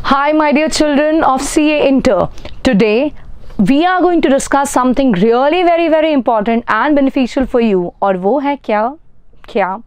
Hi, my dear children of CA Inter. Today, we are going to discuss something really very important and beneficial for you. और वो है क्या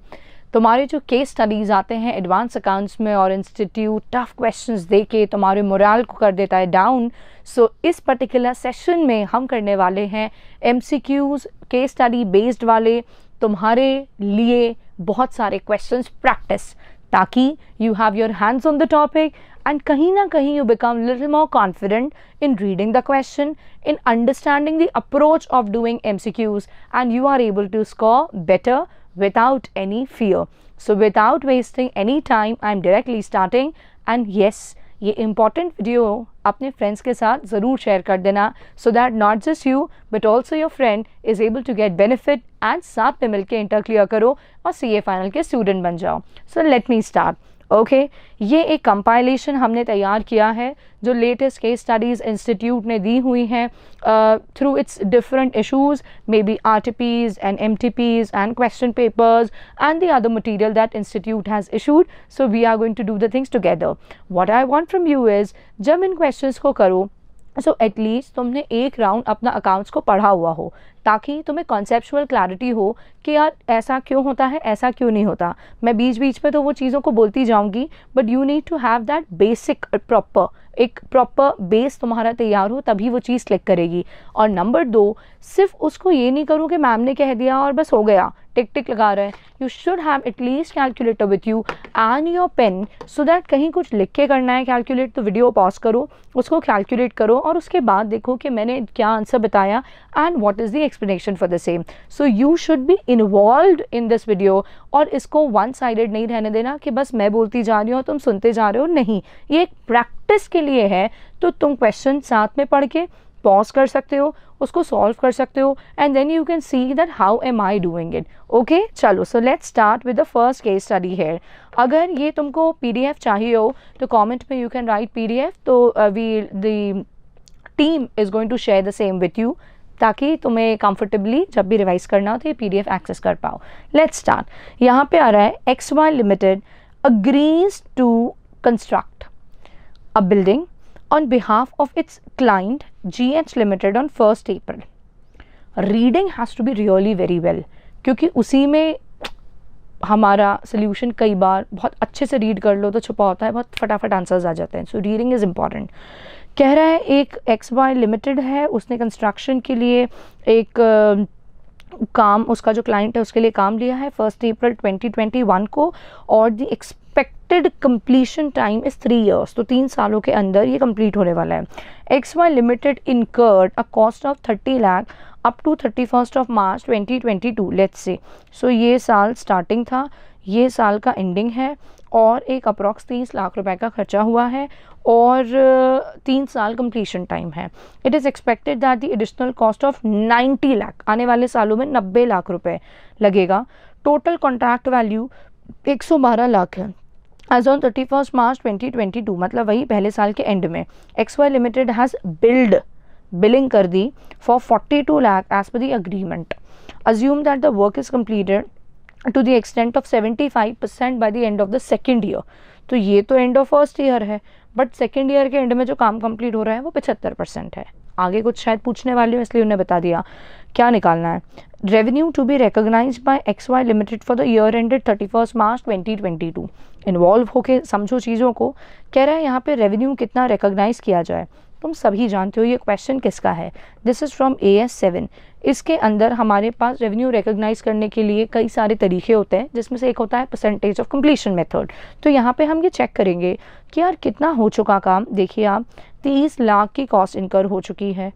तुम्हारे जो case studies आते हैं एडवांस अकाउंट्स में और इंस्टीट्यूट टफ क्वेश्चंस दे के तुम्हारे मोरल को कर देता है डाउन. सो इस पर्टिकुलर सेशन में हम करने वाले हैं MCQs केस स्टडी बेस्ड वाले तुम्हारे लिए बहुत सारे क्वेश्चंस प्रैक्टिस, ताकि you have your hands on the topic and kahin na kahin you become little more confident in reading the question, in understanding the approach of doing MCQs, and you are able to score better without any fear. So without wasting any time, I am directly starting. And yes, ये important video अपने friends के साथ ज़रूर share कर देना, so that not just you but also your friend is able to get benefit and साथ में मिलके इंटर क्लियर करो और CA फाइनल के स्टूडेंट बन जाओ. So let me start. Okay ये एक कंपाइलेशन हमने तैयार किया है जो लेटेस्ट केस स्टडीज़ इंस्टीट्यूट ने दी हुई हैं through it's different issues, may be RTPs and MTPs and question papers and the other material that institute has issued. So we are going to do the things together. What I want from you is जब इन questions को करो so at least तुमने एक round अपना accounts को पढ़ा हुआ हो, ताकि तुम्हें कॉन्सेप्चुअल क्लैरिटी हो कि यार ऐसा क्यों होता है, ऐसा क्यों नहीं होता. मैं बीच बीच में तो वो चीज़ों को बोलती जाऊंगी, but you need to have that basic एक प्रॉपर बेस तुम्हारा तैयार हो, तभी वो चीज़ क्लिक करेगी. और नंबर 2, सिर्फ उसको ये नहीं करो कि मैम ने कह दिया और बस हो गया, टिक टिक लगा रहे हैं. You should have at least calculator with you and your pen, so that कहीं कुछ लिख के करना है कैलकुलेट तो वीडियो पॉज करो, उसको कैलकुलेट करो और उसके बाद देखो कि मैंने क्या आंसर बताया and what is the explanation for the same. So you should be involved in this video, और इसको वन साइडेड नहीं रहने देना कि बस मैं बोलती जा रही हूँ तुम सुनते जा रहे हो. नहीं, ये एक प्रैक्टिस के लिए है. तो तुम क्वेश्चन साथ में पढ़ के पॉज कर सकते हो, उसको सॉल्व कर सकते हो, and then you can see that how am I doing it. Okay चलो, so let's start with the first case study here. अगर ये तुमको PDF चाहिए हो तो कमेंट में यू कैन राइट PDF, तो the team is going to share the same with you, ताकि तुम्हें कंफर्टेबली जब भी रिवाइज करना हो तो ये PDF एक्सेस कर पाओ. Let's start. यहाँ पे आ रहा है XY limited agrees to construct a building on behalf of its client GH Limited on 1st April. Reading has to be really very well, क्योंकि उसी में हमारा सोल्यूशन कई बार बहुत अच्छे से रीड कर लो तो छुपा होता है, बहुत फटाफट आंसर्स आ जाते हैं. So reading is important. कह रहा है एक XY लिमिटेड है, उसने कंस्ट्रक्शन के लिए एक काम, उसका जो क्लाइंट है उसके लिए काम लिया है 1 अप्रैल 2021 को, और the expected completion time is 3 years. तो 3 सालों के अंदर ये कंप्लीट होने वाला है. XY limited incurred a cost of 30 lakh up to 31 March 2022 let's say. So ये साल स्टार्टिंग था, ये साल का एंडिंग है, और एक अप्रॉक्स 30 लाख रुपए का खर्चा हुआ है, और 3 साल कंप्लीशन टाइम है. It is expected that the additional cost of 90 lakh, आने वाले सालों में 90 लाख रुपए लगेगा. टोटल कॉन्ट्रैक्ट वैल्यू 112 लाख है एज ऑन 31 मार्च 2022, मतलब वही पहले साल के एंड में. XY लिमिटेड हैज़ बिलिंग कर दी for 42 lakh as per the agreement. Assume that the work is completed to the extent of 75% by the end of the second year. तो ये तो एंड ऑफ फर्स्ट ईयर है, but second year के and में जो काम कंप्लीट हो रहा है वो 75% है. आगे कुछ शायद पूछने वाली हूँ इसलिए उन्हें बता दिया. क्या निकालना है? Revenue to be recognise by XY limited for the year ended 31 March 2022. Involve होके समझो चीज़ों को. कह रहा है यहाँ पे रेवेन्यू कितना रिकॉग्नाइज किया जाए. तुम सभी जानते हो ये क्वेश्चन किसका है. This is from AS7. इसके अंदर हमारे पास रेवेन्यू रिकॉग्नाइज करने के लिए कई सारे तरीके होते हैं, जिसमें से एक होता है परसेंटेज ऑफ कंप्लीशन मेथड. तो यहाँ पे हम ये चेक करेंगे कि यार कितना हो चुका काम. देखिए आप, 30 लाख की कॉस्ट इनकर हो चुकी है,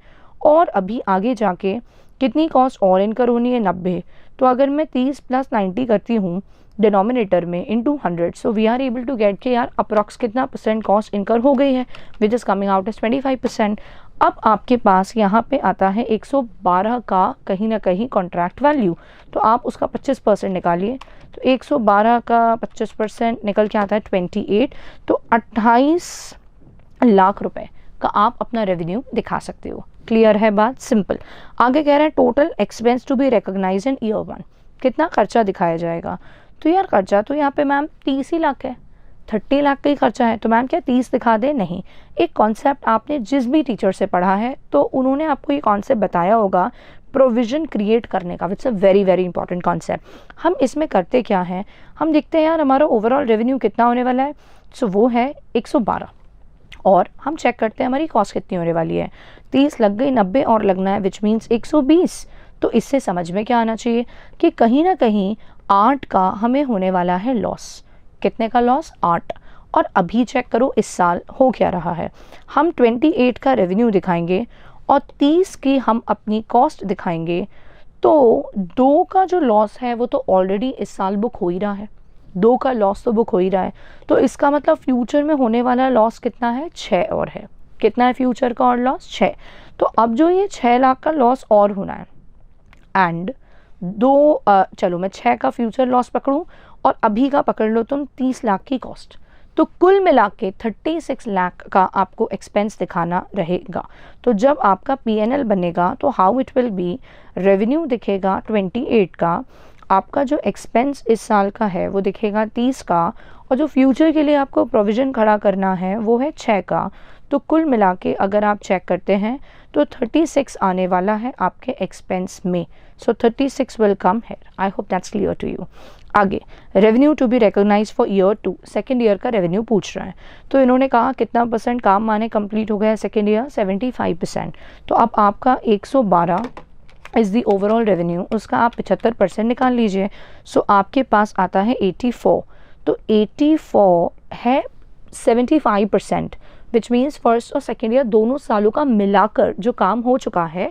और अभी आगे जाके कितनी कॉस्ट और इनकर होनी है, 90. तो अगर मैं 30 + 90 करती हूँ डिनोमिनेटर में into 100, so we are able to get के यार अप्रॉक्स कितना परसेंट कॉस्ट इनकर हो गई है, which is coming out as 25%. अब आपके पास यहाँ पे आता है 112 का कहीं ना कहीं कॉन्ट्रैक्ट वैल्यू, तो आप उसका 25% निकालिए. तो 112 का 25% निकल के आता है 28. तो 28 लाख रुपए का आप अपना रेवेन्यू दिखा सकते हो. क्लियर है बात? सिंपल. आगे कह रहा है total expense to be recognise in year 1. कितना खर्चा दिखाया जाएगा. तो यार खर्चा तो यहाँ पे मैम 30 ही लाख है, 30 लाख का ही खर्चा है, तो मैम क्या 30 दिखा दे? नहीं, एक कॉन्सेप्ट आपने जिस भी टीचर से पढ़ा है तो उन्होंने आपको ये कॉन्सेप्ट बताया होगा प्रोविज़न क्रिएट करने का, it's a very very important concept. हम इसमें करते क्या हैं, हम देखते हैं यार हमारा ओवरऑल रेवेन्यू कितना होने वाला है, सो वो है 112, और हम चेक करते हैं हमारी कॉस्ट कितनी होने वाली है, 30 लग गई, 90 और लगना है, विच मीन्स 120। तो इससे समझ में क्या आना चाहिए कि कहीं ना कहीं 8 का हमें होने वाला है लॉस। कितने का लॉस? 8। और अभी चेक करो इस साल हो क्या रहा है, हम 28 का रेवेन्यू दिखाएंगे और 30 की हम अपनी कॉस्ट दिखाएंगे, तो 2 का जो लॉस है वो तो ऑलरेडी इस साल बुक हो ही रहा है, 2 का लॉस तो बुक हो ही रहा है। तो इसका मतलब फ्यूचर में होने वाला लॉस कितना है? 6 और है। कितना है फ्यूचर का और लॉस? 6। तो अब जो ये 6 लाख का लॉस और होना है, एंड चलो मैं 6 का फ्यूचर लॉस पकड़ूं और अभी का पकड़ लो तुम 30 लाख की कॉस्ट, तो कुल मिला के 36 लाख का आपको एक्सपेंस दिखाना रहेगा। तो जब आपका पीएनएल बनेगा तो how it will B, revenue दिखेगा 28 का, आपका जो एक्सपेंस इस साल का है वो दिखेगा 30 का, और जो फ्यूचर के लिए आपको प्रोविज़न खड़ा करना है वो है 6 का। तो कुल मिला के अगर आप चेक करते हैं तो 36 आने वाला है आपके एक्सपेंस में। So 36 will come here. I hope that's clear to you. आगे, revenue to be recognise for year 2, second year का रेवेन्यू पूछ रहा है। तो इन्होंने कहा कितना परसेंट काम माने कंप्लीट हो गया है सेकेंड ईयर? 75%। तो अब आपका 112 इज़ दी ओवरऑल रेवेन्यू, उसका आप 75% निकाल लीजिए। सो आपके पास आता है 84। तो 84 है 75%, विच मीन्स फर्स्ट और सेकेंड ईयर दोनों सालों का मिलाकर जो काम हो चुका है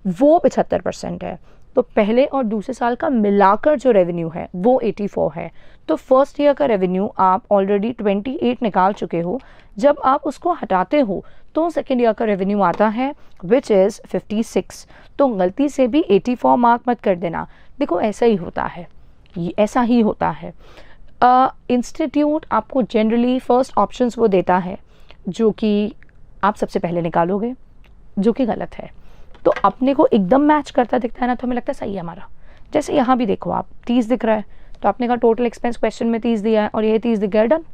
वो 75% है। तो पहले और दूसरे साल का मिलाकर जो रेवेन्यू है वो 84 है। तो फर्स्ट ईयर का रेवेन्यू आप ऑलरेडी 28 निकाल चुके हो। जब आप उसको हटाते हो तो सेकेंड ईयर का रेवेन्यू आता है विच इज़ 56। तो गलती से भी 84 मार्क मत कर देना। देखो ऐसा ही होता है, ऐसा ही होता है। इंस्टीट्यूट आपको जनरली फर्स्ट ऑप्शंस वो देता है जो कि आप सबसे पहले निकालोगे, जो कि गलत है। तो अपने को एकदम मैच करता दिखता है ना, तो हमें लगता है सही है हमारा। जैसे यहाँ भी देखो आप 30 दिख रहा है, तो आपने कहा टोटल एक्सपेंस क्वेश्चन में 30 दिया है और ये 30 दिख गया, done.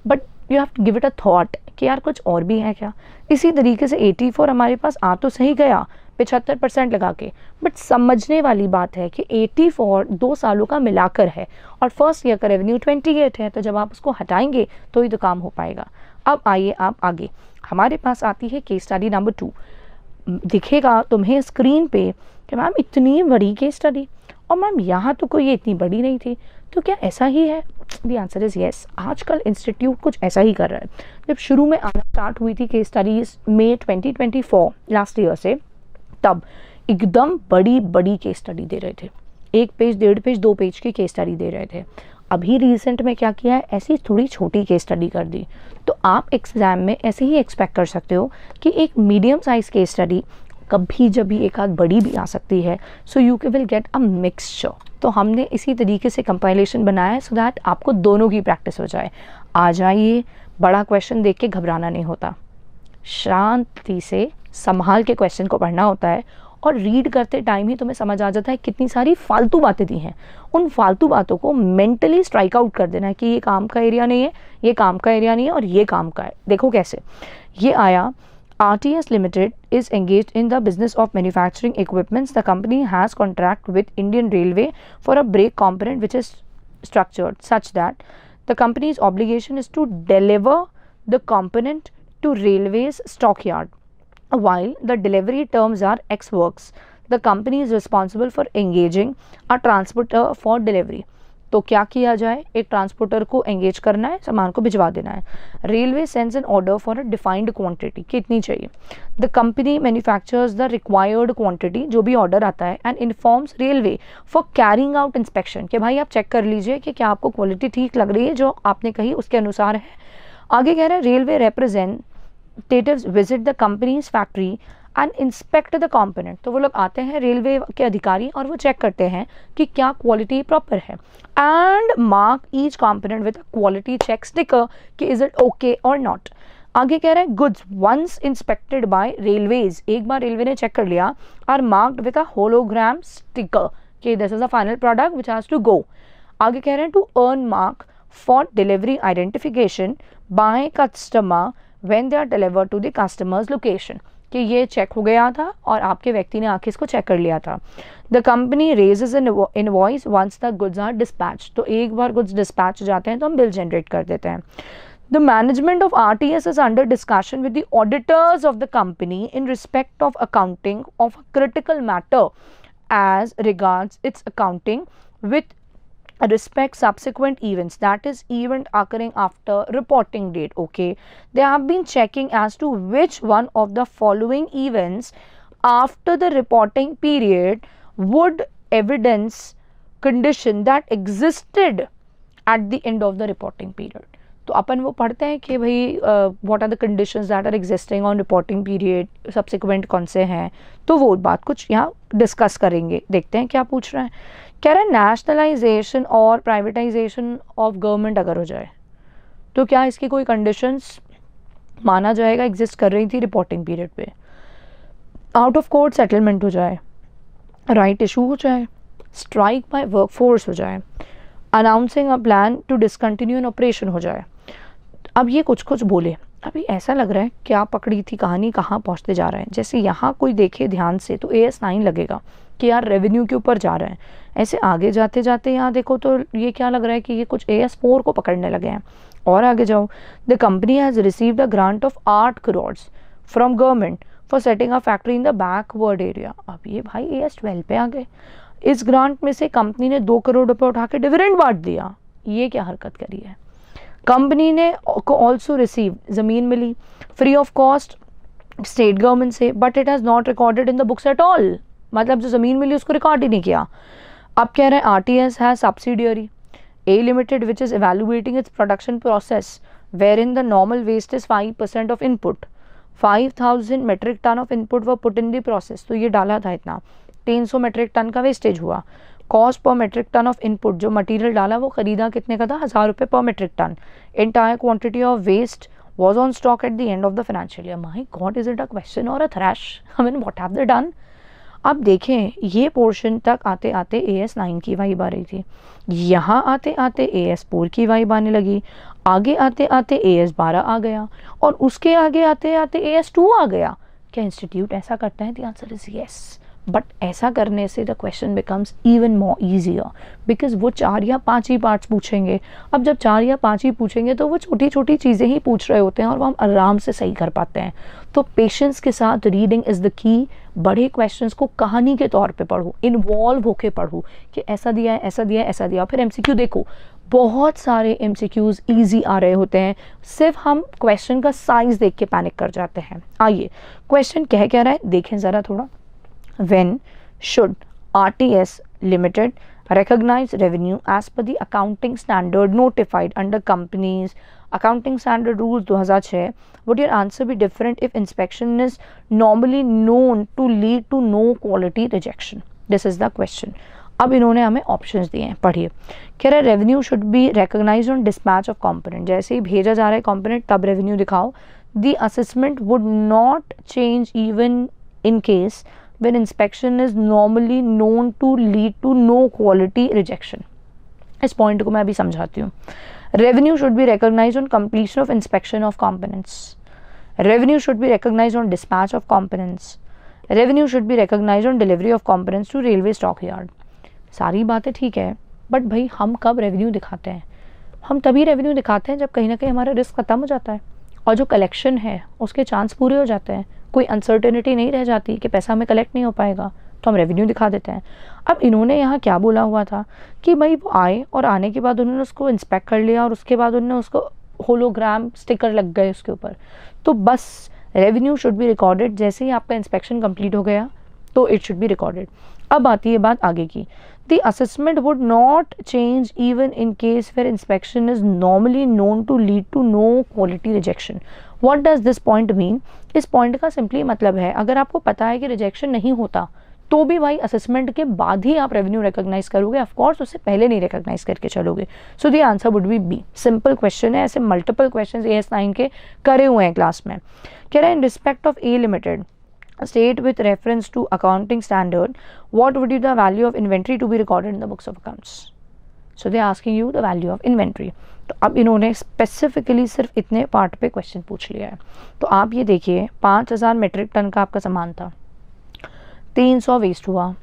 But you have to give it a thought कि यार कुछ और भी है क्या। इसी तरीके से 84 हमारे पास आ तो सही गया 75% लगा के, बट समझने वाली बात है कि 84 2 सालों का मिलाकर है और फर्स्ट ईयर का रेवेन्यू 28 है। तो जब आप उसको हटाएंगे तो ही तो काम हो पाएगा। अब आइए आप आगे, हमारे पास आती है केस स्टडी नंबर 2। दिखेगा तुम्हें स्क्रीन पे कि मैम इतनी बड़ी केस स्टडी, और मैम यहाँ तो कोई ये इतनी बड़ी नहीं थी, तो क्या ऐसा ही है? The answer is yes. आजकल इंस्टीट्यूट कुछ ऐसा ही कर रहा है। जब शुरू में आना स्टार्ट हुई थी केस स्टडीज़ में 2024 लास्ट ईयर से, तब एकदम बड़ी बड़ी केस स्टडी दे रहे थे, 1 पेज 1.5 पेज 2 पेज की केस स्टडी दे रहे थे। अभी रिसेंट में क्या किया है, ऐसी थोड़ी छोटी केस स्टडी कर दी। तो आप एग्ज़ाम में ऐसे ही एक्सपेक्ट कर सकते हो कि एक मीडियम साइज केस स्टडी कभी जब भी एक आध बड़ी भी आ सकती है। So you will get a mixture. तो हमने इसी तरीके से कंपाइलेशन बनाया है सो दैट आपको दोनों की प्रैक्टिस हो जाए। आ जाइए, बड़ा क्वेश्चन देख के घबराना नहीं होता, शांति से संभाल के क्वेश्चन को पढ़ना होता है, और रीड करते टाइम ही तुम्हें समझ आ जाता है कितनी सारी फालतू बातें दी हैं। उन फालतू बातों को मेंटली स्ट्राइक आउट कर देना है कि ये काम का एरिया नहीं है, ये काम का एरिया नहीं है और ये काम का है। देखो कैसे ये आया, RTS Limited is engaged in the business of manufacturing equipments. The company has contract with Indian Railway for a brake component which is structured such that the company's obligation is to deliver the component to Railway's stockyard. While the delivery terms are X works, the company is responsible for engaging a transporter for delivery. तो क्या किया जाए, एक transporter को engage करना है, सामान को भिजवा देना है। Railway sends an order for a defined quantity, कितनी चाहिए। The company manufactures the required quantity, जो भी ऑर्डर आता है, and informs railway for carrying out inspection, कि भाई आप चेक कर लीजिए कि क्या आपको क्वालिटी ठीक लग रही है, जो आपने कही उसके अनुसार है। आगे कह रहा है railway representatives visit the companies factory and inspect the component. तो वो लोग आते हैं रेलवे के अधिकारी और वो चेक करते हैं कि क्या क्वालिटी प्रॉपर है, and mark each component with quality check sticker कि इज इट ओके और नॉट। आगे कह रहे हैं goods once inspected by railways, एक बार रेलवे ने चेक कर लिया, are marked with a hologram sticker कि this is a final product which has to go. आगे कह रहे हैं to earn mark for delivery identification by customer when they are delivered to the customer's location, कि ये check हो गया था और आपके व्यक्ति ने आके इसको चेक कर लिया था. The company raises an invoice once the goods are dispatch, तो एक बार गुड्स डिस्पैच हो जाते हैं तो हम बिल जनरेट कर देते हैं. The management of RTS is under discussion with the auditors of the company in respect of accounting of a critical matter as regards its accounting with respect subsequent events, that is event occurring after reporting date. Okay, they have been checking as to which one of the following events after the reporting period would evidence condition that existed at the end of the reporting period. तो अपन वो पढ़ते हैं कि भाई what are the conditions that are existing on reporting period, subsequent कौन से हैं, तो वो बात कुछ यहाँ डिस्कस करेंगे. देखते हैं क्या पूछ रहे हैं. कह रहे हैं नेशनलाइजेशन और प्राइवेटाइजेशन ऑफ गवर्नमेंट अगर हो जाए तो क्या इसकी कोई कंडीशंस माना जाएगा एग्जिस्ट कर रही थी रिपोर्टिंग पीरियड पे, आउट ऑफ कोर्ट सेटलमेंट हो जाए, राइट इशू हो जाए, स्ट्राइक बाय वर्कफोर्स हो जाए, announcing a plan to discontinue an operation हो जाए. अब ये कुछ कुछ बोले, अभी ऐसा लग रहा है क्या पकड़ी थी कहानी, कहाँ पहुँचते जा रहे हैं. जैसे यहाँ कोई देखे ध्यान से तो AS9 लगेगा कि यार रेवेन्यू के ऊपर जा रहे हैं. ऐसे आगे जाते जाते यहाँ देखो तो ये क्या लग रहा है कि ये कुछ AS4 को पकड़ने लगे हैं. और आगे जाओ, the company has received a grant of 8 crore from government for setting a factory in the backward area. अब ये भाई AS12 पे आ गए. इस ग्रांट में से कंपनी ने 2 करोड़ रुपए उठा के डिविडेंड बांट दिया. ये क्या हरकत करी है. कंपनी ने को ऑल्सो रिसीव, ज़मीन मिली free of cost state government से, but it has not recorded in the books at all. मतलब जो ज़मीन मिली उसको रिकॉर्ड ही नहीं किया. अब कह रहे हैं RTS है subsidiary A Limited which is evaluating its production process wherein the normal waste is 5% of input. 5000 metric ton of input were put in the process. तो ये डाला था इतना 300 मेट्रिक टन का वेस्टेज हुआ. Cost per metric ton of input, जो material डाला वो खरीदा कितने का था, 1000 रुपये per metric ton. Entire quantity of waste was on stock at the end of the financial year. My God, is it a question or a thrash? I mean, what have they done? अब देखें ये portion तक आते आते AS9 की vibe आ रही थी, यहाँ आते आते AS4 की वाइब आने लगी, आगे आते आते AS12 आ गया और उसके आगे आते आते AS2 आ गया. क्या इंस्टीट्यूट ऐसा करता है? The answer is yes. But ऐसा करने से the question becomes even more easier because वो 4 या 5 ही पार्ट्स पूछेंगे. अब जब 4 या 5 ही पूछेंगे तो वो छोटी छोटी चीज़ें ही पूछ रहे होते हैं और वो हम आराम से सही कर पाते हैं. तो पेशेंस के साथ रीडिंग इज़ द की. बड़े क्वेश्चंस को कहानी के तौर पे पढ़ो, इन्वॉल्व होके पढ़ो कि ऐसा दिया है, ऐसा दिया है, ऐसा दिया. फिर MCQ देखो, बहुत सारे MCQs ईजी आ रहे होते हैं, सिर्फ हम क्वेश्चन का साइज देख के पैनिक कर जाते हैं. आइए क्वेश्चन कह क्या रहा है देखें ज़रा थोड़ा. When should RTS Limited recognize revenue as per the accounting standard notified under companies accounting standard rules 2006? Would your answer be different if inspection is normally known to lead to no quality rejection? This is the question. अब इन्होंने हमें options दिए हैं, पढ़िए. कह रहा है revenue should be recognised on dispatch of component. जैसे ही भेजा जा रहा है कंपोनेंट तब रेवेन्यू दिखाओ. The assessment would not change even in case when inspection is normally known to lead to no quality rejection. इस पॉइंट को मैं अभी समझाती हूँ. Revenue should be recognized on completion of inspection of components. Revenue should be recognized on dispatch of components. Revenue should be recognized on delivery of components to railway stockyard. सारी बातें ठीक है, बट भाई हम कब रेवेन्यू दिखाते हैं? हम तभी रेवेन्यू दिखाते हैं जब कहीं ना कहीं हमारा रिस्क खत्म हो जाता है और जो कलेक्शन है उसके चांस पूरे हो जाते हैं, कोई अनसर्टेनिटी नहीं रह जाती कि पैसा हमें कलेक्ट नहीं हो पाएगा, तो हम रेवेन्यू दिखा देते हैं. अब इन्होंने यहाँ क्या बोला हुआ था कि भाई वो आए और आने के बाद उन्होंने उसको इंस्पेक्ट कर लिया और उसके बाद उन्होंने उसको होलोग्राम स्टिकर लग गए उसके ऊपर, तो बस रेवेन्यू शुड बी रिकॉर्डेड. जैसे ही आपका इंस्पेक्शन कंप्लीट हो गया तो इट शुड बी रिकॉर्डेड. अब आती है बात आगे की. The assessment would not change even in case where inspection is normally known to lead to no quality rejection. What does this point mean? इस पॉइंट का सिंपली मतलब है अगर आपको पता है कि रिजेक्शन नहीं होता तो भी भाई असेसमेंट के बाद ही आप रेवेन्यू रिकॉग्नाइज करोगे, ऑफकोर्स उससे पहले नहीं रिकॉग्नाइज करके चलोगे. So the answer would be B. Simple question है, ऐसे मल्टीपल क्वेश्चन AS9 के करे हुए हैं क्लास में. कह रहे हैं in respect of A Limited state with reference to accounting standard, what would be the value of inventory to be recorded in the books of accounts? So they are asking you the value of inventory. तो अब इन्होंने specifically सिर्फ इतने part पे question पूछ लिया है। तो आप ये देखिए 5000 मीट्रिक टन का आपका सामान था, 300 वेस्ट हुआ,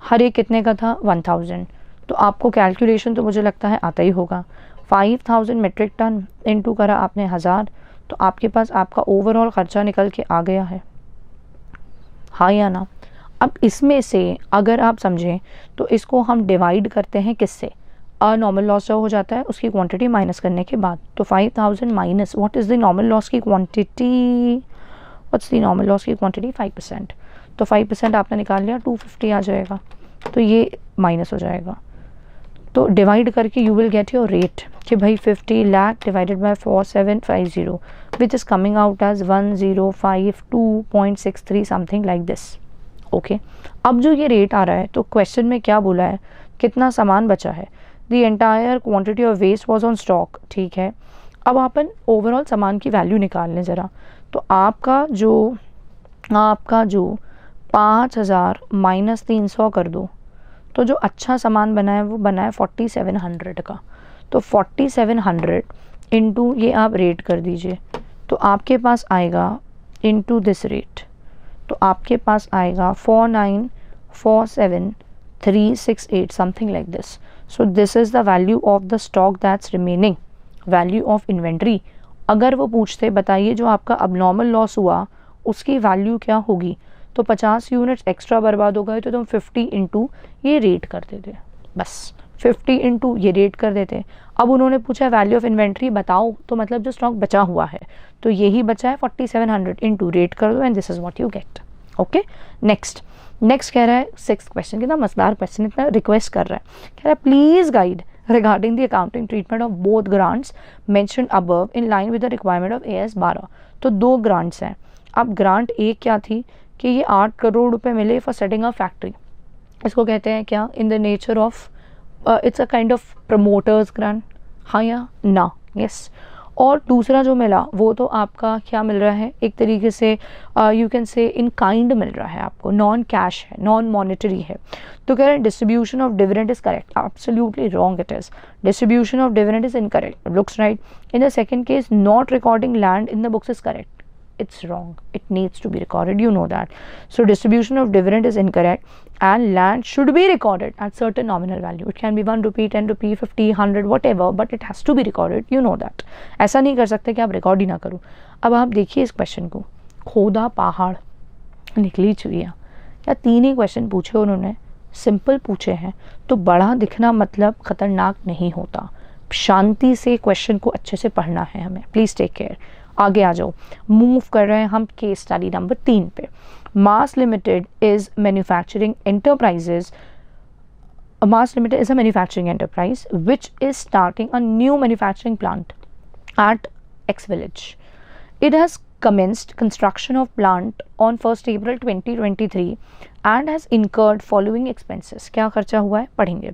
हर एक कितने का था 1000। तो आपको कैलकुलेशन तो मुझे लगता है आता ही होगा। 5000 मीट्रिक टन इनटू करा आपने 1000, तो आपके पास आपका ओवरऑल खर्चा निकल के आ गया है, हाँ या ना। अब इसमें से अगर आप समझें तो इसको हम डिवाइड करते हैं किससे, नॉर्मल लॉस जो हो जाता है उसकी क्वांटिटी माइनस करने के बाद। तो 5000 minus what is the normal loss की quantity, what's the normal loss की क्वांटिटी 5%। तो 5% आपने निकाल लिया, 250 आ जाएगा, तो ये माइनस हो जाएगा। तो डिवाइड करके you will get your rate कि भाई 50 lakh divided by 4750 which is coming out as 1052.63 something like this. Okay, अब जो ये रेट आ रहा है तो क्वेश्चन में क्या बोला है, कितना सामान बचा है, the entire quantity of waste was on stock, ठीक है। अब अपन ओवरऑल सामान की वैल्यू निकाल लें ज़रा। तो आपका जो 5000 माइनस 300 कर दो, तो जो अच्छा सामान बना है वो बना है 4700 का। तो 4700 इंटू ये आप रेट कर दीजिए, तो आपके पास आएगा इंटू दिस रेट, तो आपके पास आएगा 4947368 something like this. So this is the value of the stock that's remaining, value of inventory. अगर वो पूछते बताइए जो आपका अबनॉर्मल लॉस हुआ उसकी वैल्यू क्या होगी, तो 50 यूनिट्स एक्स्ट्रा बर्बाद हो गए तो तुम 50 इंटू ये रेट कर देते, बस 50 इंटू ये रेट कर देते। अब उन्होंने पूछा वैल्यू ऑफ इन्वेंट्री बताओ, तो मतलब जो स्टॉक बचा हुआ है तो यही बचा है 4700 इंटू रेट कर दो and this is what you get. Okay, next कह रहा है 6th क्वेश्चन, कितना मजेदार क्वेश्चन, इतना रिक्वेस्ट कर रहा है, कह रहा है please guide regarding the accounting treatment of both grants mentioned above in line with the requirement of AS 12। तो 2 ग्रांट्स हैं। अब ग्रांट एक क्या थी कि ये 8 करोड़ रुपए मिले फॉर सेटिंग अ फैक्ट्री, इसको कहते हैं क्या, in the nature of it's a kind of promoters grant, हाँ या ना, यस। और दूसरा जो मिला वो तो आपका क्या मिल रहा है, एक तरीके से you can say in kind मिल रहा है आपको, नॉन कैश है, नॉन मॉनेटरी है। तो कह रहे हैं distribution of dividend is correct, absolutely wrong it is, distribution of dividend is incorrect, looks right. In the second case not recording land in the books is correct, it's wrong, it needs to be recorded, you know that. So distribution of dividend is incorrect and land should be recorded at certain nominal value. It can be 1 rupee, 10 rupee, 50, 100, whatever, but it has to be recorded, you know that. ऐसा नहीं कर सकते कि आप record ही ना करो। अब आप देखिए इस क्वेश्चन को, खोदा पहाड़ निकली चिड़िया, या 3 ही क्वेश्चन पूछे उन्होंने, सिंपल पूछे हैं, तो बड़ा दिखना मतलब खतरनाक नहीं होता। शांति से क्वेश्चन को अच्छे से पढ़ना है हमें, प्लीज़ टेक केयर। आगे आ जाओ, मूव कर रहे हैं हम केस स्टडी नंबर 3 पे। Mass limited is manufacturing enterprises, Mass Limited is a manufacturing enterprise which is starting a new manufacturing plant at X Village. It has commenced construction of plant on 1st April 2023 and has incurred following expenses. क्या खर्चा हुआ है पढ़ेंगे।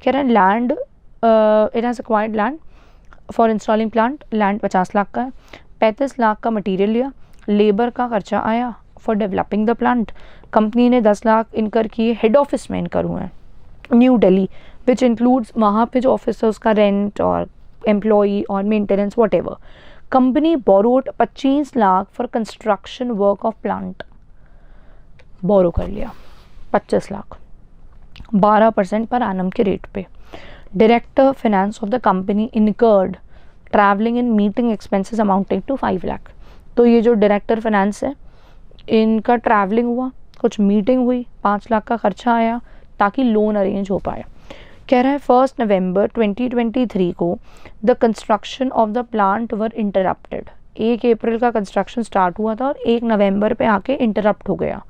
कह रहे हैं land, it has acquired land for installing plant, land 50 lakh का है, 35 लाख का मटेरियल लिया, लेबर का खर्चा आया for developing the plant, company ने 10 लाख इनकर किए, हेड ऑफिस में इनकर हुए हैं न्यू दिल्ली, विच इंक्लूड्स वहाँ पे जो ऑफिस है उसका रेंट और एम्प्लॉई और maintenance whatever. Company borrowed 25 lakh for construction work of plant, borrow कर लिया 25 लाख 12% पर एनम के रेट पे। Director finance of the company incurred travelling in meeting expenses amounting to 5 lakh. तो ये जो डायरेक्टर फाइनेंस है इनका ट्रैवलिंग हुआ, कुछ मीटिंग हुई, 5 लाख का खर्चा आया ताकि लोन अरेंज हो पाए। कह रहा है 1 नवंबर 2023 को the construction of the plant were interrupted. 1 अप्रैल का कंस्ट्रक्शन स्टार्ट हुआ था और 1 नवंबर पे आके इंटरप्ट हो गया।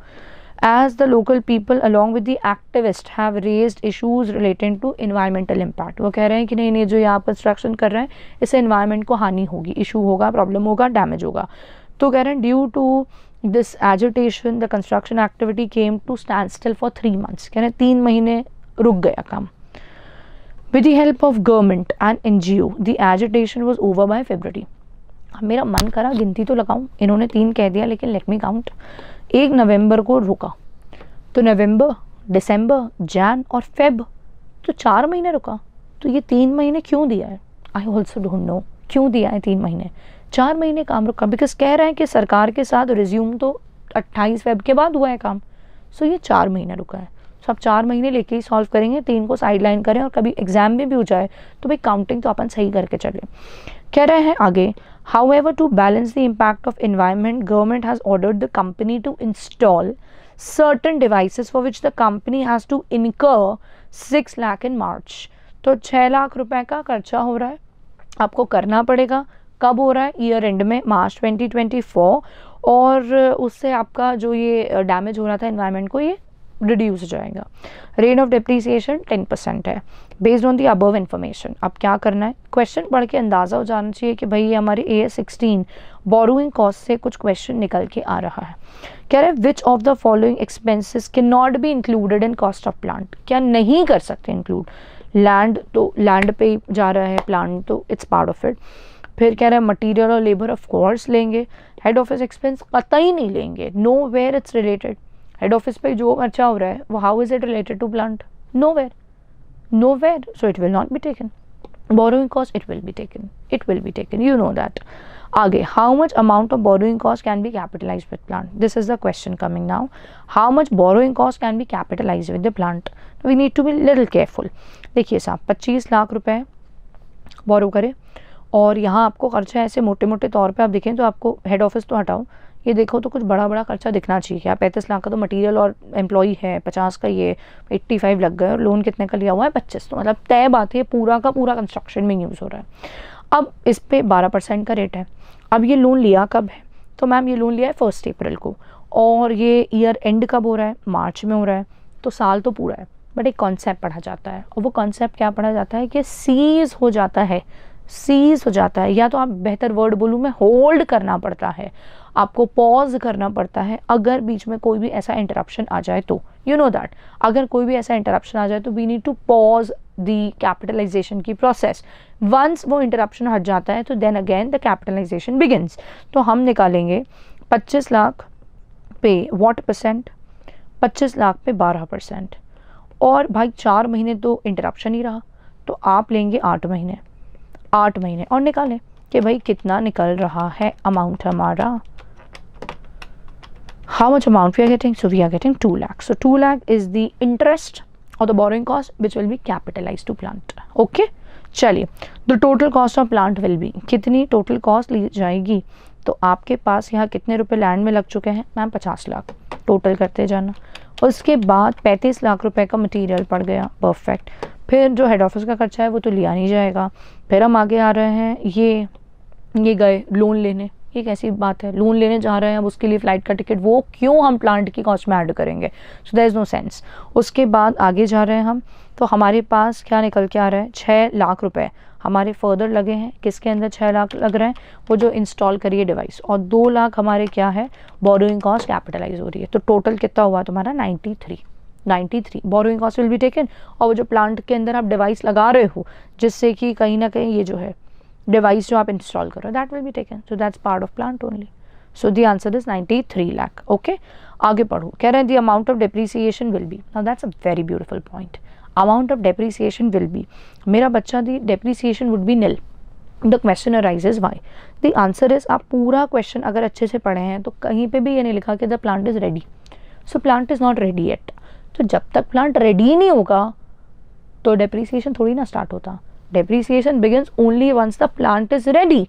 As the local people along with the activist have raised issues related to environmental impact. वो कह रहे हैं कि नहीं जो यहाँ कंस्ट्रक्शन कर रहे हैं इससे इन्वायरमेंट को हानि होगी, इशू होगा, प्रॉब्लम होगा, डैमेज होगा। तो कह रहे हैं due to this agitation the construction activity came to stand still for 3 months। कह रहे हैं 3 महीने रुक गया काम। With the help of government and NGO the agitation was over by February। मेरा मन करा गिनती तो लगाऊं, इन्होंने 3 कह दिया लेकिन लेट मी काउंट। 1 नवंबर को रुका, तो नवंबर, दिसंबर, जैन और फेब, तो 4 महीने रुका। तो ये 3 महीने क्यों दिया है आई ऑल्सो डोंट नो क्यों दिया है 3 महीने, 4 महीने काम रुका, बिकॉज कह रहे हैं कि सरकार के साथ रिज्यूम तो 28 फेब के बाद हुआ है काम, सो ये 4 महीने रुका है। सो आप 4 महीने लेके ही सॉल्व करेंगे, 3 को साइड लाइन करें, और कभी एग्जाम में भी हो जाए तो भाई काउंटिंग तो अपन सही करके चले। कह रहे हैं आगे, however to balance the impact of environment, government has ordered the company to install certain devices for which the company has to incur 6 lakh in March। तो 6 लाख रुपए का खर्चा हो रहा है, आपको करना पड़ेगा। कब हो रहा है? ईयर एंड में, मार्च 2024, और उससे आपका जो ये डैमेज हो रहा था एनवायरनमेंट को, ये रिड्यूस हो जाएगा। रेट ऑफ डिप्रिसिएशन 10% है based on the above information. अब क्या करना है, क्वेश्चन पढ़ के अंदाज़ा हो जाना चाहिए कि भाई ये हमारे AS16 बोरोइंग कॉस्ट से कुछ क्वेश्चन निकल के आ रहा है। कह रहे हैं which of the following expenses can not be included in cost of plant. क्या नहीं कर सकते इंक्लूड? लैंड, तो लैंड पे जा रहा है, प्लांट तो इट्स पार्ट ऑफ इट। फिर कह रहे हैं मटीरियल और लेबर ऑफ कोर्स लेंगे, हेड ऑफिस एक्सपेंस कतई नहीं लेंगे, nowhere it's related. Head office पे जो खर्चा हो रहा है वो how is it related to plant? Nowhere, so it will not be taken. Borrowing cost it will be taken, you know that. आगे, how much amount of borrowing cost can be capitalise with plant, this is the question coming now. How much borrowing cost can be capitalise with the plant, we need to be little careful. देखिए साहब, 25 लाख रुपए बोरो करें, और यहाँ आपको खर्चा ऐसे मोटे मोटे तौर पे आप देखें तो आपको हेड ऑफिस तो हटाओ, ये देखो तो कुछ बड़ा बड़ा खर्चा दिखना चाहिए। आप 35 लाख का तो मटेरियल और एम्प्लॉई है, 50 का ये 85 लग गए, और लोन कितने का लिया हुआ है? 25। तो मतलब तय बात है, पूरा का पूरा कंस्ट्रक्शन में यूज़ हो रहा है। अब इस पे 12% का रेट है। अब ये लोन लिया कब है? तो मैम ये लोन लिया है 1 अप्रैल को, और ये ईयर एंड कब हो रहा है? मार्च में हो रहा है, तो साल तो पूरा है। बट एक कॉन्सेप्ट पढ़ा जाता है, और वो कॉन्सेप्ट क्या पढ़ा जाता है कि सीज हो जाता है, या तो आप बेहतर वर्ड बोलूँ मैं, होल्ड करना पड़ता है, आपको पॉज करना पड़ता है अगर बीच में कोई भी ऐसा इंटरप्शन आ जाए तो। यू नो दैट, अगर कोई भी ऐसा इंटरप्शन आ जाए तो we need to pause the capitalisation की प्रोसेस। वंस वो इंटरप्शन हट जाता है तो then again the capitalisation begins. तो हम निकालेंगे 25 लाख पे व्हाट परसेंट? 25 लाख पे 12%, और भाई 4 महीने तो इंटरप्शन ही रहा, तो आप लेंगे 8 महीने और निकालें कि भाई कितना निकल रहा है अमाउंट हमारा। How much amount we are getting? So we are getting 2 lakh. So 2 lakh is the interest or the borrowing cost which will be capitalized to plant. Okay? चलिए, the total cost of plant will be, कितनी total cost ली जाएगी? तो आपके पास यहाँ कितने रुपए land में लग चुके हैं मैम? 50 लाख। टोटल करते जाना। उसके बाद 35 लाख रुपए का मटेरियल पड़ गया, परफेक्ट। फिर जो हेड ऑफिस का खर्चा है वो तो लिया नहीं जाएगा। फिर हम आगे आ रहे हैं, ये गए लोन लेने। ये कैसी बात है, लोन लेने जा रहे हैं, अब उसके लिए फ़्लाइट का टिकट वो क्यों हम प्लांट की कॉस्ट में ऐड करेंगे? So there is no sense. उसके बाद आगे जा रहे हैं हम, तो हमारे पास क्या निकल के आ रहा है? 6 लाख रुपए हमारे फर्दर लगे हैं। किसके अंदर 6 लाख लग रहे हैं? वो जो इंस्टॉल करिए डिवाइस, और 2 लाख हमारे क्या है? बोरोइंग कॉस्ट कैपिटलाइज हो रही है। तो टोटल कितना हुआ तुम्हारा? 93 borrowing cost will be taken. और वो जो प्लांट के अंदर आप डिवाइस लगा रहे हो, जिससे कि कहीं ना कहीं ये जो है डिवाइस जो आप इंस्टॉल करो, that will be taken, so that's part of plant only. So the answer is 93 lakh. Okay, आगे पढ़ो। कह रहे हैं the amount of depreciation will be, now that's a very beautiful point. Amount of depreciation will be, मेरा बच्चा the depreciation would be nil. The question arises why? The answer is, आप पूरा question अगर अच्छे से पढ़े हैं तो कहीं पे भी ये नहीं लिखा कि the plant is ready. So plant is not ready yet. तो जब तक प्लांट रेडी नहीं होगा तो डेप्रीसिएशन थोड़ी ना स्टार्ट होता। Depreciation begins only once the plant is ready,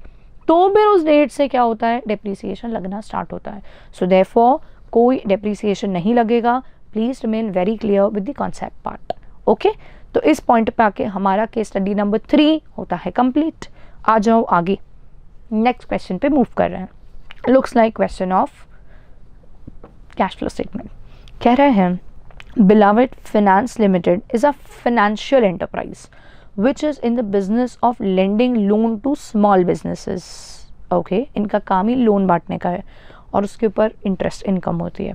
तो फिर उस डेट से क्या होता है? डेप्रीसिएशन लगना स्टार्ट होता है। सो देयरफॉर कोई डेप्रीसिएशन नहीं लगेगा। Please remain very clear with the concept part. Okay, तो इस पॉइंट पे आके हमारा केस स्टडी नंबर 3 होता है कंप्लीट। आ जाओ आगे, नेक्स्ट क्वेश्चन पे मूव कर रहे हैं। Looks like question of cash flow statement. कह रहे हैं Beloved Finance Limited is a financial enterprise which is in the business of lending loan to small businesses. Okay, इनका काम ही लोन बांटने का है और उसके ऊपर इंटरेस्ट इनकम होती है।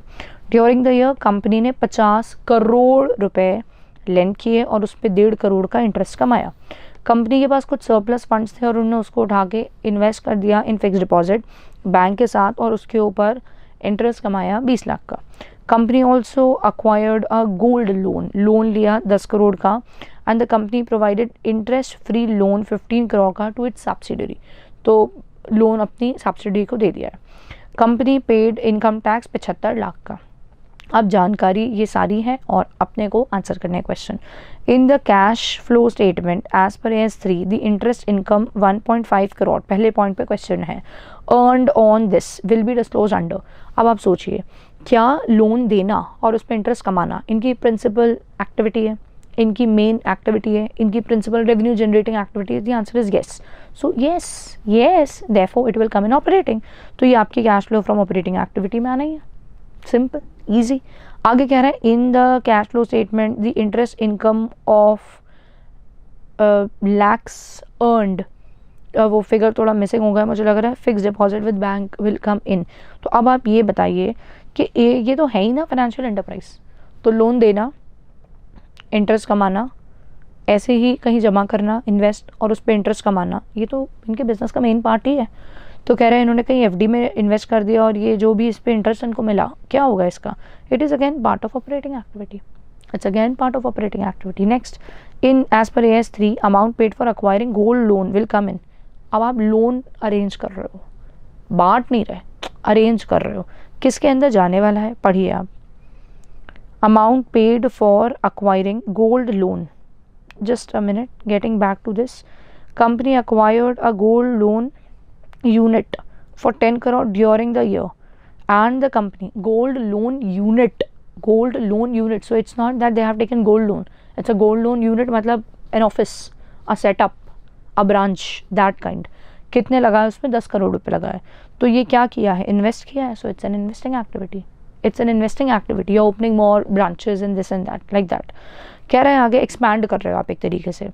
ड्यूरिंग द ईयर कंपनी ने 50 करोड़ रुपए लेंड किए और उस पर 1.5 करोड़ का इंटरेस्ट कमाया। कंपनी के पास कुछ सरप्लस फंड्स थे और उन्होंने उसको उठा के इन्वेस्ट कर दिया इन फिक्स डिपॉजिट बैंक के साथ, और उसके ऊपर इंटरेस्ट कमाया 20 लाख का। Company also acquired a gold loan, loan लिया 10 करोड़ का, and the company provided interest free loan 15 crore का टू इट्स सब्सिडरी, तो लोन अपनी सब्सिडरी को दे दिया है। Company paid income tax 75 lakh का। अब जानकारी ये सारी है और अपने को आंसर करने हैं question. In the cash flow statement as per AS3 the interest income 1.5 crore, पहले पॉइंट पे क्वेश्चन है, earned on this will be disclose under. अब आप सोचिए, क्या लोन देना और उस पर इंटरेस्ट कमाना इनकी प्रिंसिपल एक्टिविटी है, इनकी मेन एक्टिविटी है, इनकी प्रिंसिपल रेवेन्यू जनरेटिंग एक्टिविटी है? The answer is yes. So yes therefore it will come in operating. तो ये आपकी cash flow from operating activity में आना ही है, सिंपल ईजी। आगे कह रहा है in the cash flow statement the interest income of lakhs earned, वो फिगर थोड़ा मिसिंग हो गया मुझे लग रहा है, fix deposit with bank will come in. तो अब आप ये बताइए कि ये तो है ही ना फाइनेंशियल एंटरप्राइज, तो लोन देना, इंटरेस्ट कमाना, ऐसे ही कहीं जमा करना इन्वेस्ट और उस पर इंटरेस्ट कमाना, ये तो इनके बिजनेस का मेन पार्ट ही है। तो कह रहे हैं इन्होंने कहीं FD में इन्वेस्ट कर दिया और ये जो भी इस पर इंटरेस्ट इनको मिला, क्या होगा इसका? It is again part of operating activity, it's again part of operating activity. Next, in as per AS3 amount paid for acquiring gold loan will come in. अब आप लोन अरेंज कर रहे हो, बांट नहीं रहे, अरेंज कर रहे हो, किसके अंदर जाने वाला है? पढ़िए आप। Amount paid for acquiring gold loan, just a minute, getting back to this. Company acquired a gold loan unit for 10 crore during the year, and the company gold loan unit, so it's not that they have taken gold loan, it's a gold loan unit, मतलब an office, a setup, a branch, that kind. कितने लगाए उसमें? 10 करोड़ रुपए लगाए। तो ये क्या किया है? इन्वेस्ट किया है। So it's an investing activity, it's an investing activity, opening more branches in this and that, like that. कह रहे हैं आगे एक्सपैंड कर रहे हो आप एक तरीके से।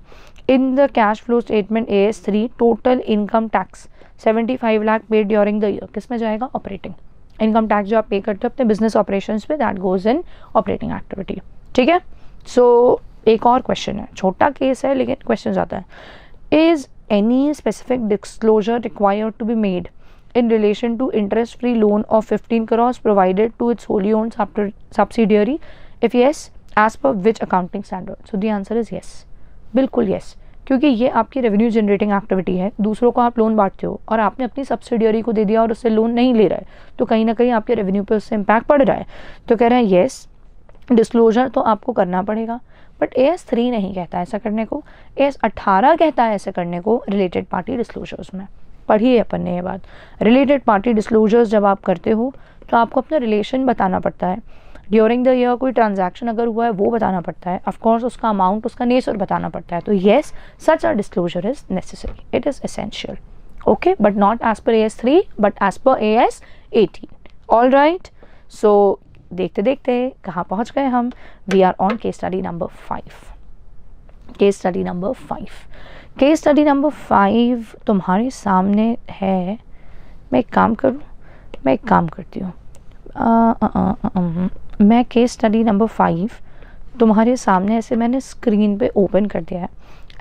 इन the cash flow statement AS3 total income tax 75 lakh paid during the year, किस में जाएगा? ऑपरेटिंग। इनकम टैक्स जो आप पे करते हो अपने बिजनेस ऑपरेशंस पे, that goes in operating activity, ठीक है। सो एक और क्वेश्चन है, छोटा केस है लेकिन क्वेश्चन आता है। Is any specific disclosure required to be made in relation to interest-free loan of 15 crores provided to its wholly owned subsidiary? If yes, as per which accounting standard? So the answer is yes, बिल्कुल yes, क्योंकि ये आपकी revenue generating activity है, दूसरों को आप loan बांटते हो और आपने अपनी सब्सिडियरी को दे दिया और उससे लोन नहीं ले रहा है, तो कहीं ना कहीं आपके रेवेन्यू पे उससे इम्पैक्ट पड़ रहा है। तो कह रहे हैं येस, डिस्क्लोजर तो आपको करना पड़ेगा, बट AS3 नहीं कहता है ऐसा करने को, AS18 कहता है ऐसे करने को रिलेटेड पार्टी डिस्क्लोजर्स में। पढ़िए अपन ने ये बात, रिलेटेड पार्टी डिस्क्लोजर्स जब आप करते हो तो आपको अपना रिलेशन बताना पड़ता है, ड्यूरिंग द ईयर कोई ट्रांजैक्शन अगर हुआ है वो बताना पड़ता है, ऑफकोर्स उसका अमाउंट, उसका नेचर बताना पड़ता है। तो yes, such a disclosure is necessary, it is essential, okay, but not as per AS3 but as per AS18। All right, सो देखते देखते कहाँ पहुँच गए हम? We are on case study number 5। Case study number 5, case study number 5 तुम्हारे सामने है। मैं एक काम करूँ, मैं एक काम करती हूँ, मैं केस स्टडी नंबर 5 तुम्हारे सामने ऐसे मैंने स्क्रीन पे ओपन कर दिया है,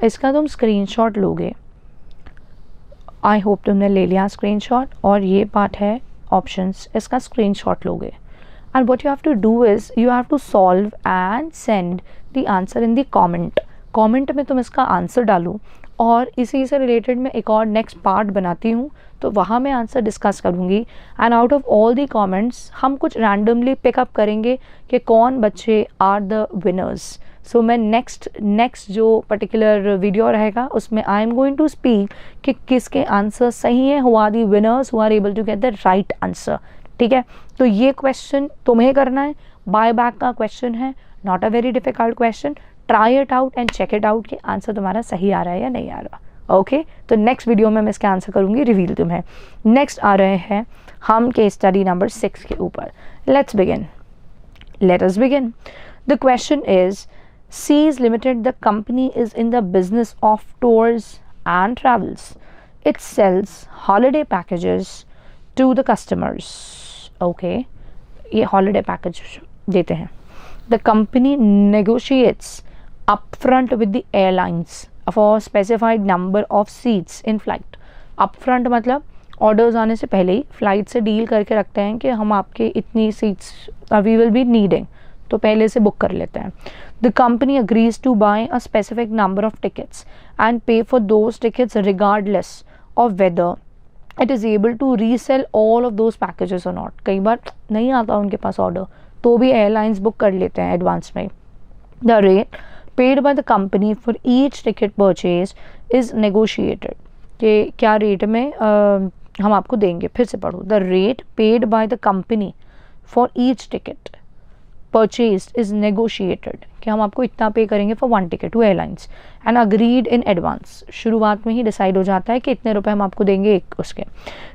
इसका तुम स्क्रीनशॉट लोगे। आई होप तुमने ले लिया स्क्रीनशॉट, और ये पार्ट है ऑप्शंस, इसका स्क्रीनशॉट लोगे। And what you have to do is you have to solve and send the answer in the comment में तुम इसका आंसर डालो, और इसी से रिलेटेड मैं एक और नेक्स्ट पार्ट बनाती हूँ, तो वहाँ मैं आंसर डिस्कस करूँगी। And out of all the comments हम कुछ रैंडमली पिकअप करेंगे कि कौन बच्चे आर द विनर्स। सो मैं नेक्स्ट जो पर्टिकुलर वीडियो रहेगा उसमें I am going to speak कि किसके आंसर सही है, who are the winners who are able to get the right answer, ठीक है। तो ये क्वेश्चन तुम्हें करना है, बाय बैक का क्वेश्चन है, not a very difficult question, try it out and check it out कि आंसर तुम्हारा सही आ रहा है या नहीं आ रहा, ओके। तो नेक्स्ट वीडियो में मैं इसका आंसर करूँगी रिवील तुम्हें। नेक्स्ट आ रहे हैं हम केस स्टडी नंबर 6 के ऊपर। Let us begin. The question is Seas Limited, the company is in the business of tours and travels. It sells holiday packages to the customers. Okay, ये holiday package देते हैं। The company negotiates upfront with the airlines for specified number of seats in flight. Upfront मतलब orders आने से पहले ही flight से deal करके रखते हैं कि हम आपके इतनी seats we will be needing, तो पहले से बुक कर लेते हैं. The company agrees to buy a specific number of tickets and pay for those tickets regardless of whether it is able to resell all of those packages और not. कई बार नहीं आता उनके पास ऑर्डर, तो भी एयरलाइंस बुक कर लेते हैं एडवांस में. The rate paid by the company for each ticket purchase is negotiated, कि क्या रेट में हम आपको देंगे. फिर से पढ़ो. The rate paid by the company for each ticket purchase is negotiated, कि हम आपको इतना पे करेंगे for one ticket to airlines and agreed in advance. शुरुआत में ही डिसाइड हो जाता है कि इतने रुपए हम आपको देंगे एक उसके.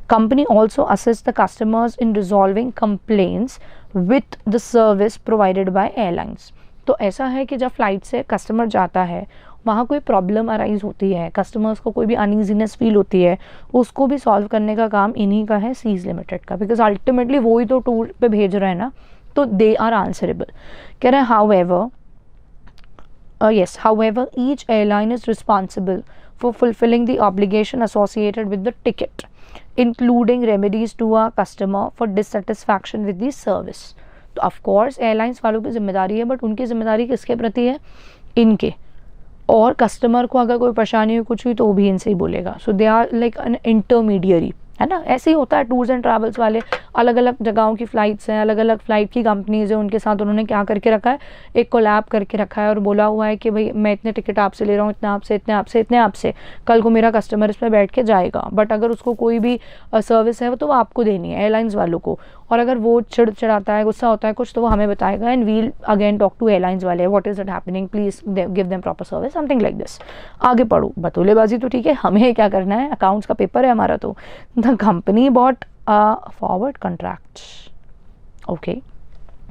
Company also assist the customers in resolving complaints with the service provided by airlines. तो ऐसा है कि जब फ्लाइट से कस्टमर जाता है, वहाँ कोई प्रॉब्लम अराइज होती है, कस्टमर्स को कोई भी अनईजीनेस फील होती है, उसको भी सॉल्व करने का काम इन्हीं का है, सीज लिमिटेड का, बिकॉज अल्टीमेटली वो ही तो टूर पे भेज रहे हैं ना, तो दे आर आंसरेबल. कह रहे हैं however each airline is responsible for fulfilling the obligation associated with the ticket, including remedies to a customer for dissatisfaction with the service. तो ऑफ कोर्स एयरलाइंस वालों की जिम्मेदारी है, बट उनकी जिम्मेदारी किसके प्रति है? इनके. और कस्टमर को अगर कोई परेशानी हो, कुछ हुई, तो वो भी इनसे ही बोलेगा. So they are like an intermediary, है ना. ऐसे ही होता है टूर्स एंड ट्रैवल्स वाले, अलग अलग जगहों की फ़्लाइट्स हैं, अलग अलग फ़्लाइट की कंपनीज हैं, उनके साथ उन्होंने क्या करके रखा है, एक कोलैब करके रखा है और बोला हुआ है कि भाई मैं इतने टिकट आपसे ले रहा हूँ, इतना आपसे, इतने आपसे, इतने आपसे, कल को मेरा कस्टमर इस पर बैठ के जाएगा. बट अगर उसको कोई भी सर्विस है तो वो आपको देनी है, एयरलाइंस वालों को. और अगर वो चिड़ाता है, गुस्सा होता है कुछ, तो वो हमें बताएगा and we'll again talk to airlines वाले, what is it happening, please give them proper service, something like this. आगे पढ़ो. बतौलेबाजी तो ठीक है, हमें क्या करना है, अकाउंट्स का पेपर है हमारा. तो the company bought a forward contract, okay,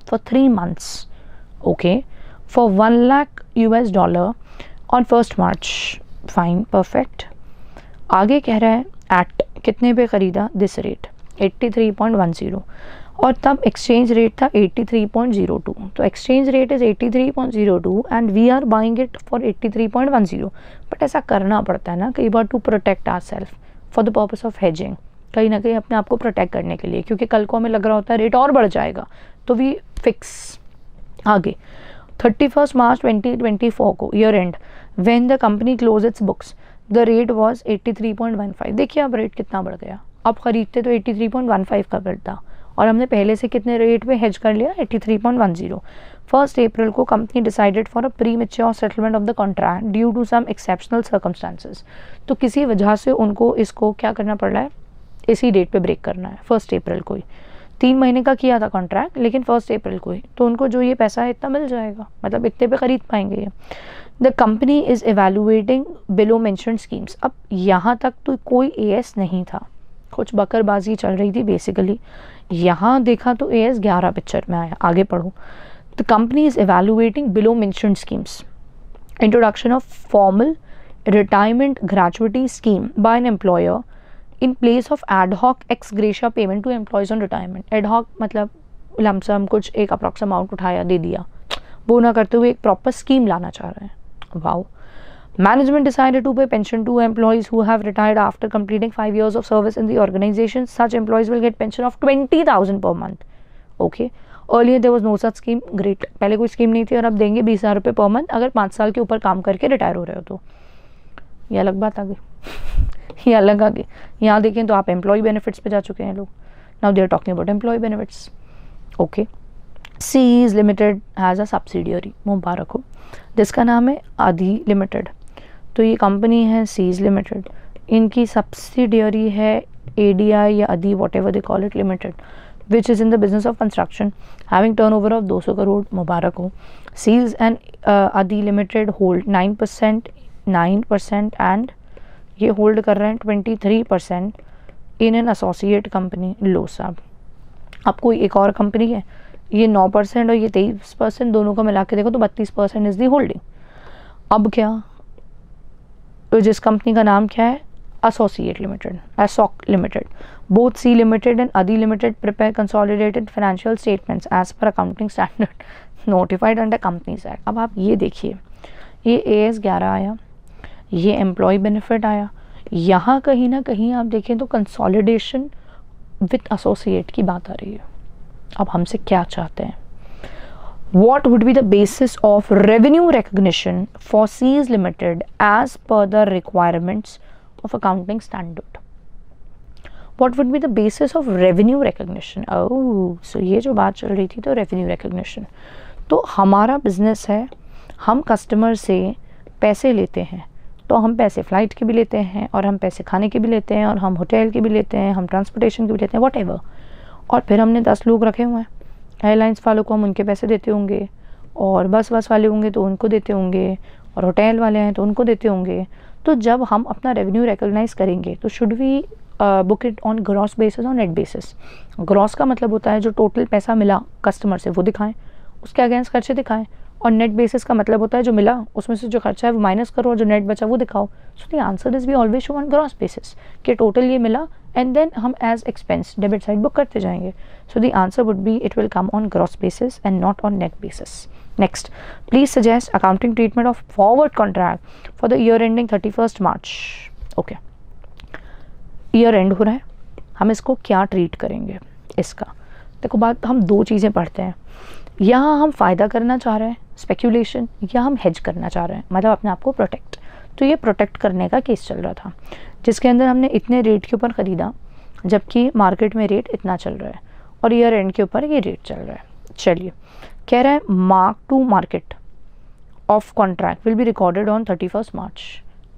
for 3 months, okay, for $1 lakh on 1st March. Fine, perfect. आगे कह रहा है एट कितने पे खरीदा, दिस रेट 83.10, और तब एक्सचेंज रेट था 83.02. तो exchange rate is 83.02 and we are buying it for 83.10. But ऐसा करना पड़ता है ना कई बार, to protect our self for the purpose of hedging, कहीं ना कहीं अपने आप को प्रोटेक्ट करने के लिए, क्योंकि कल को हमें लग रहा होता है रेट और बढ़ जाएगा, तो वी फिक्स. आगे 31st March 2024 को year and, when the company close it's books the rate was 83.15. देखिए अब रेट कितना बढ़ गया. अब खरीदते तो 83.15 का पड़ता, और हमने पहले से कितने रेट पे हेज कर लिया, 83.10. 1st April को company decided for a premature settlement of the contract due to some exceptional circumstances. तो किसी वजह से उनको इसको क्या करना पड़ रहा है, इसी डेट पे ब्रेक करना है, 1st April को ही. 3 महीने का किया था कॉन्ट्रैक्ट, लेकिन 1st April को ही, तो उनको जो ये पैसा है इतना मिल जाएगा, मतलब इतने पे खरीद पाएंगे ये. The company is evaluating below mentioned schemes. अब यहाँ तक तो कोई AS नहीं था, कुछ बकरबाजी चल रही थी बेसिकली. यहाँ देखा तो AS 11 पिक्चर में आया. आगे पढ़ो. The company is evaluating below mentioned schemes, introduction of formal retirement gratuity scheme bye an employer in place of ad hoc ex gratia payment to employees on retirement. Ad hoc मतलब lump sum कुछ एक approx amount उठाया दे दिया, वो ना करते हुए एक प्रॉपर स्कीम लाना चाह रहे हैं. Wow. Management decided to pay pension to employees who have retired after completing 5 years of service in the organization. Such employees will get pension of 20,000 per month. Okay. Earlier there was no such scheme. Great. पहले कोई scheme नहीं थी और अब देंगे 20,000 रुपये per month अगर 5 साल के ऊपर काम करके रिटायर हो रहे हो तो. ये अलग बात आ गई. ये अलग आ गई. यहाँ देखें तो आप एम्प्लॉय बेनिफिट्स पे जा चुके हैं लोग. Now they are talking about employ benefits. Okay. Cees limited has a subsidiary, मुबारक हो, जिसका नाम है आदि लिमिटेड. तो ये कंपनी है सीज लिमिटेड, इनकी सब्सिडियरी है ADI या Adi whatever they call it limited, which is in the business of construction, having turnover of 200 crore, मुबारक हो. Cees and Adi limited hold 9% and ये होल्ड कर रहे हैं 23% इन एन एसोसिएट कंपनी. लो साहब, अब कोई एक और कंपनी है, ये 9% और ये 23%, दोनों को मिला के देखो तो 32% इज दी होल्डिंग. अब क्या, जिस कंपनी का नाम क्या है, associate limited, Assoc limited. Both C limited and Adi limited prepare consolidated financial statements as per accounting standard notified under companies act. अब आप ये देखिए, ये AS 11 आया, ये एम्प्लॉय बेनिफिट आया, यहाँ कहीं ना कहीं आप देखें तो कंसोलिडेशन विथ एसोसिएट की बात आ रही है। अब हमसे क्या चाहते हैं? What would be the basis of revenue recognition for Seas Limited as per the requirements of accounting standard? What would be the basis of revenue recognition? Oh, so ये जो बात चल रही थी तो revenue recognition, तो हमारा बिजनेस है, हम कस्टमर से पैसे लेते हैं, तो हम पैसे फ़्लाइट के भी लेते हैं और हम पैसे खाने के भी लेते हैं और हम होटल के भी लेते हैं, हम ट्रांसपोर्टेशन के भी लेते हैं, वॉट एवर। और फिर हमने 10 लोग रखे हुए हैं, एयरलाइंस वालों को हम उनके पैसे देते होंगे, और बस वाले होंगे तो उनको देते होंगे, और होटल वाले हैं तो उनको देते होंगे। तो जब हम अपना रेवेन्यू रिकॉग्नाइज करेंगे तो should we book it on gross basis और नेट बेसिस? ग्रॉस का मतलब होता है जो टोटल पैसा मिला कस्टमर से वो दिखाएं, उसके अगेंस्ट खर्चे दिखाएं, और नेट बेसिस का मतलब होता है जो मिला उसमें से जो खर्चा है वो माइनस करो और जो नेट बचा वो दिखाओ। So the answer is we always show on gross basis कि टोटल ये मिला एंड देन हम as expense debit side book करते जाएंगे। So the answer would be it will come on gross basis and not on net basis. Next, please suggest accounting treatment of forward contract for the year ending 31 March. Okay, year end हो रहा है, हम इसको क्या treat करेंगे? इसका देखो बात, हम दो चीज़ें पढ़ते हैं, यहाँ हम फ़ायदा करना चाह रहे हैं स्पेक्यूलेशन, या हम हेज करना चाह रहे हैं मतलब अपने आप को प्रोटेक्ट। तो ये प्रोटेक्ट करने का केस चल रहा था जिसके अंदर हमने इतने रेट के ऊपर ख़रीदा जबकि मार्केट में रेट इतना चल रहा है और ईयर एंड के ऊपर ये रेट चल रहा है। चलिए, कह रहा है mark to market of contract will be recorded on 31 March.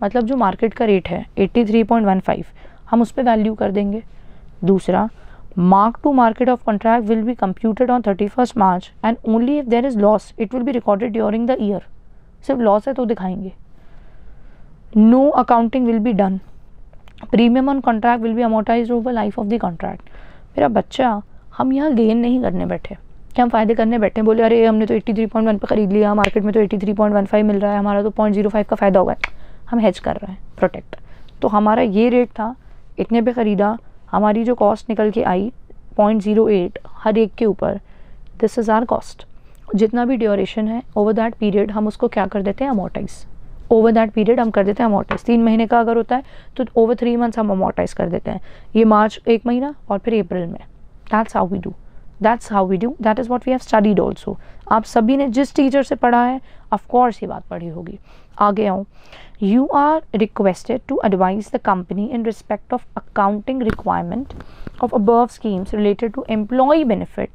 मतलब जो मार्केट का रेट है 83.15 हम उस पर वैल्यू कर देंगे। दूसरा, mark to market of contract will be computed on 31st March and only if there is loss it will be recorded during the year। सिर्फ लॉस है तो दिखाएंगे। No accounting will be done। Premium on contract will be amortized over life of the contract। मेरा बच्चा, हम यहाँ gain नहीं करने बैठे कि हम फ़ायदे करने बैठे बोले अरे हमने तो 83.1 पे ख़रीद लिया, मार्केट में तो 83.15 मिल रहा है, हमारा तो 0.05 का फ़ायदा होगा। हम हेज कर रहे हैं प्रोटेक्ट। तो हमारा ये रेट था, इतने पे ख़रीदा, हमारी जो कॉस्ट निकल के आई 0.08 हर एक के ऊपर, दिस इज़ आर कॉस्ट। जितना भी ड्यूरेशन है ओवर दैट पीरियड हम उसको क्या कर देते हैं? अमोर्टाइज। ओवर दैट पीरियड हम कर देते हैं अमोर्टाइज। 3 महीने का अगर होता है तो ओवर 3 मंथ्स हम अमोर्टाइज कर देते हैं। ये मार्च 1 महीना और फिर अप्रैल में। That's how we do, that's how we do, that is what we have studied also. आप सभी ने जिस टीचर से पढ़ा है ऑफकोर्स ये बात पढ़ी होगी। आगे आऊँ, you are requested to advise the company in respect of accounting requirement of above schemes related to employee benefit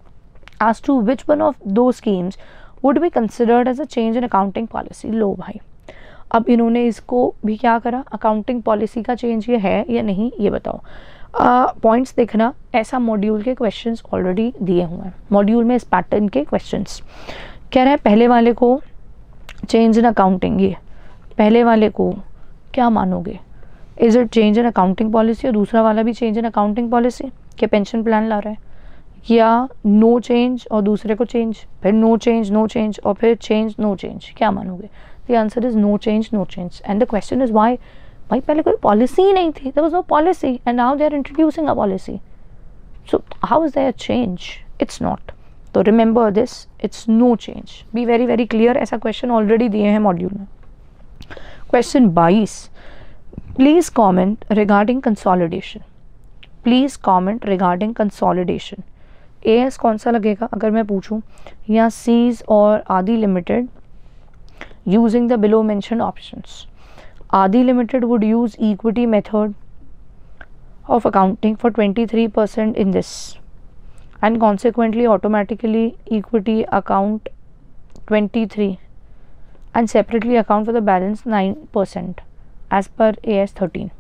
as to which one of those schemes would be considered as a change in accounting policy। लो भाई, अब इन्होंने इसको भी क्या करा, accounting policy का change ये है या नहीं ये बताओ। पॉइंट्स देखना, ऐसा मॉड्यूल के क्वेश्चंस ऑलरेडी दिए हुए हैं, मॉड्यूल में इस पैटर्न के क्वेश्चंस। कह रहा है पहले वाले को चेंज इन अकाउंटिंग, ये पहले वाले को क्या मानोगे? Is it change in accounting policy? और दूसरा वाला भी चेंज इन अकाउंटिंग पॉलिसी कि पेंशन प्लान ला रहा है, या नो चेंज और दूसरे को चेंज, फिर नो चेंज और फिर चेंज नो चेंज, क्या मानोगे? The answer is no change and the question is why. भाई पहले कोई पॉलिसी ही नहीं थी, there was no policy and now they are introducing a policy, so how is there change? It's not. तो remember this, it's no change, be very very clear. ऐसा question already दिए हैं मॉड्यूल में। Question 22, please comment regarding consolidation. Please comment regarding consolidation. AS कौन सा लगेगा अगर मैं पूछूं, या सीज और Adi limited using the below mentioned options. Adi limited would use equity method of accounting for 23% in this and consequently automatically equity account 23 and separately account for the balance 9% as per AS 13.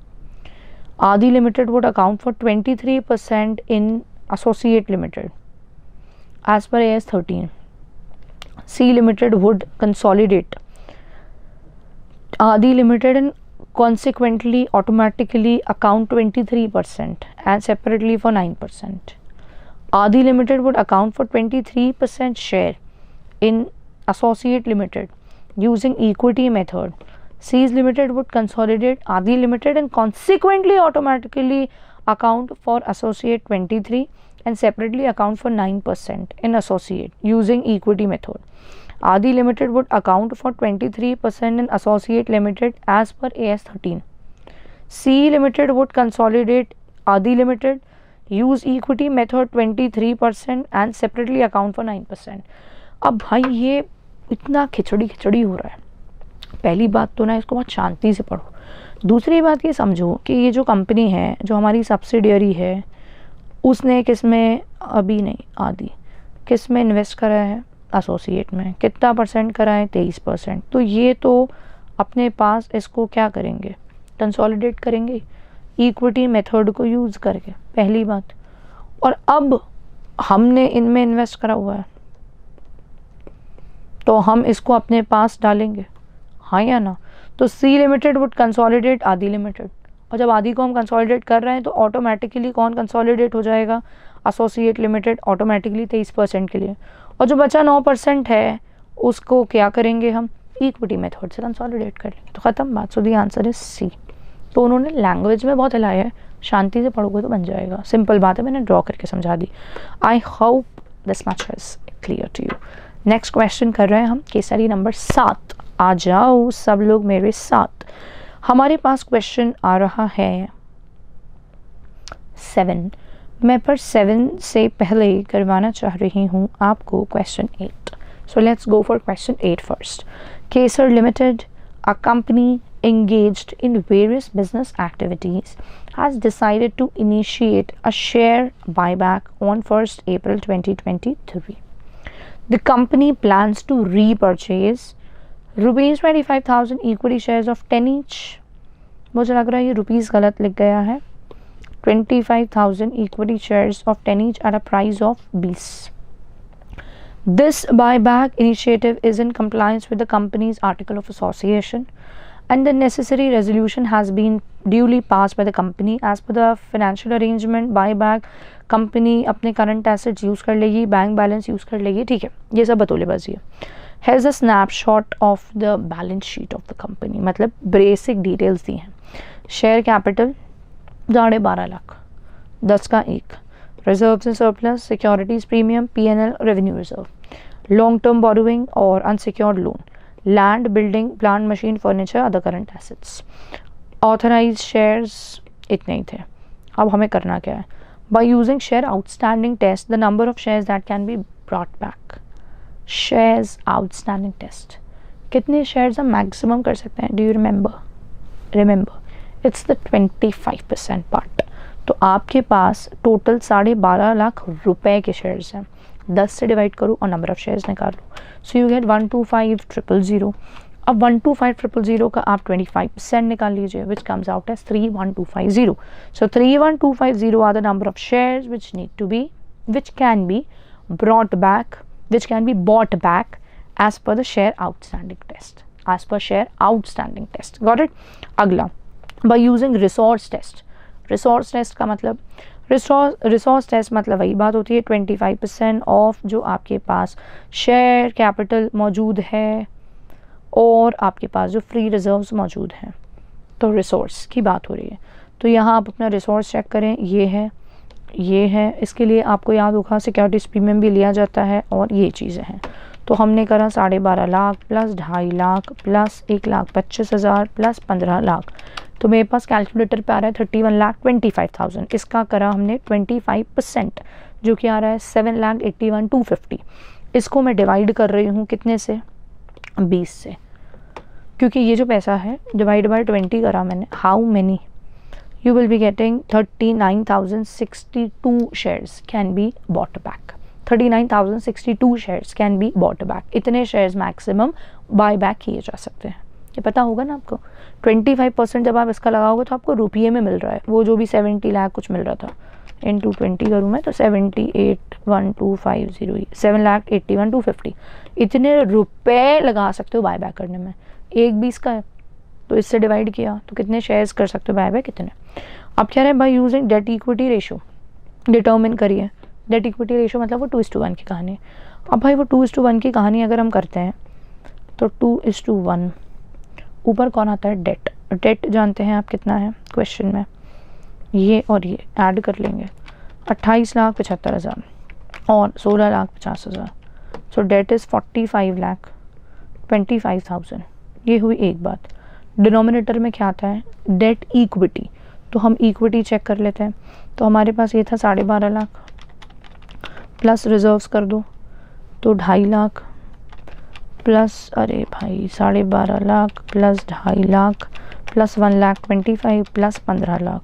Adi Limited would account for 23% in Associate Limited as per AS 13. C Limited would consolidate Adi Limited and consequently automatically account 23% and separately for 9%. Adi Limited would account for 23% share in Associate Limited using equity method. Seas Limited would consolidate Adi Limited and consequently automatically account for Associate 23 and separately account for 9% in Associate using equity method. Adi Limited would account for 23% in Associate Limited as per AS 13. C limited would consolidate Adi limited, use equity method 23% and separately account for 9%। अब भाई ये इतना खिचड़ी हो रहा है। पहली बात तो ना इसको बहुत शांति से पढ़ो। दूसरी बात ये समझो कि ये जो कंपनी है, जो हमारी सब्सिडियरी है, उसने किस में, अभी नहीं आदि, किस में इन्वेस्ट करा है, एसोसिएट में। कितना परसेंट करा है, 23%। तो ये तो अपने पास इसको क्या करेंगे, कंसोलिडेट करेंगे इक्विटी मेथड को यूज़ करके, पहली बात। और अब हमने इनमें इन्वेस्ट करा हुआ है तो हम इसको अपने पास डालेंगे, हाँ या ना। तो सी limited would consolidate Adi limited, और जब आदि को हम कंसोलिडेट कर रहे हैं तो ऑटोमेटिकली कौन कंसोलिडेट हो जाएगा, एसोसिएट लिमिटेड, ऑटोमेटिकली 23% के लिए। और जो बचा 9% है उसको क्या करेंगे हम, इक्विटी मेथड से कंसोलिडेट कर लेंगे। तो ख़त्म बात। सो दी आंसर इज सी। तो उन्होंने लैंग्वेज में बहुत हिलाया है, शांति से पढ़ोगे तो बन जाएगा। सिंपल बात है, मैंने ड्रॉ करके समझा दी। I hope this much is clear to you. Next question कर रहे हैं हम, केसरी नंबर 7। आ जाओ सब लोग मेरे साथ। हमारे पास क्वेश्चन आ रहा है 7। मैं पर 7 से पहले करवाना चाह रही हूँ आपको question 8। So let's go for question 8 first. Kesar limited, a company engaged in various business activities, has decided to initiate a share buyback on 1st April 2023. The company plans to repurchase rupees 25,000 equity shares of 10 each. मुझे लग रहा है ये rupees गलत लिख गया है। 25,000 equity shares of 10 each at a price of 20. This buyback initiative is in compliance with the company's article of association, and the necessary resolution has been duly passed by the company. As per the financial arrangement, buyback company अपने current assets use कर लेगी, bank balance use कर लेगी, ठीक है, ये सब बतौलेबाजी है। Here's a snapshot of the balance sheet of the company, मतलब बेसिक डिटेल्स दी हैं। शेयर कैपिटल 12.5 लाख, 10 का 1, reserves and surplus, securities premium, P&L, revenue reserve, long term borrowing और unsecured loan, land, building, plant, machine, furniture, other current assets. Authorise shares इतने ही थे। अब हमें करना क्या है, by using share outstanding test the number of shares that can be brought back. Shares outstanding test, कितने शेयर्स हम मैक्सिमम कर सकते हैं, do you remember it's the 25% part. तो आपके पास टोटल 12.5 लाख रुपए के शेयर्स हैं, 10 से डिवाइड करो और नंबर ऑफ शेयर्स निकाल लो। So you get 125,000। अब 125,000 का आप 25% निकाल लीजिए, which comes out as 31,250। So 31,250 are the number of shares which need to be, which can be brought back, which can be bought back as per the share outstanding test, as per share outstanding test. Got it. अगला, by using resource test. Resource test का मतलब, resource test मतलब वही बात होती है 25% of जो आपके पास शेयर कैपिटल मौजूद है और आपके पास जो फ्री रिजर्व्स मौजूद हैं, तो रिसोर्स की बात हो रही है। तो यहाँ आप अपना रिसोर्स चेक करें, ये है। इसके लिए आपको याद होगा सिक्योरिटीज प्रीमियम भी लिया जाता है और ये चीज़ें हैं। तो हमने करा 12.5 lakh plus 2.5 lakh plus 1,25,000 plus 15 lakh, तो मेरे पास कैलकुलेटर पे आ रहा है 31,25,000। इसका करा हमने 25% जो कि आ रहा है 7,81,250। इसको मैं डिवाइड कर रही हूँ कितने से, 20 से, क्योंकि ये जो पैसा है डिवाइड बाय 20 करा मैंने। How many, you will be getting 39,062 shares can be bought back. 39,062 shares can be bought back. इतने शेयर्स मैक्सिमम बाय बैक किए जा सकते हैं, ये पता होगा ना आपको। 25% जब आप इसका लगाओगे तो आपको रुपये में मिल रहा है, वो जो भी 70 लाख कुछ मिल रहा था, इंटू 20 करूँ मैं तो 78,1,250, 7,81,250। इतने रुपए लगा सकते हो बाय बैक करने में। 1/20 का है तो इससे डिवाइड किया तो कितने शेयर्स कर सकते हो बाय बैक, कितने। अब क्या है, by using debt equity ratio determine करिए। डेट इक्विटी रेशो मतलब वो 2:1 की कहानी है। अब भाई वो 2:1 की कहानी अगर हम करते हैं तो 2:1, ऊपर कौन आता है, डेट। डेट जानते हैं आप कितना है क्वेश्चन में, ये और ये ऐड कर लेंगे, 28,75,000 और 16,50,000। सो डेट इज़ 45,25,000। ये हुई एक बात। डिनोमिनेटर में क्या आता है, डेट इक्विटी, तो हम इक्विटी चेक कर लेते हैं। तो हमारे पास ये था 12.5 लाख प्लस रिजर्व्स कर दो तो 2.5 लाख प्लस, अरे भाई 12.5 lakh plus 2.5 lakh plus 1,25,000 plus 15 lakh,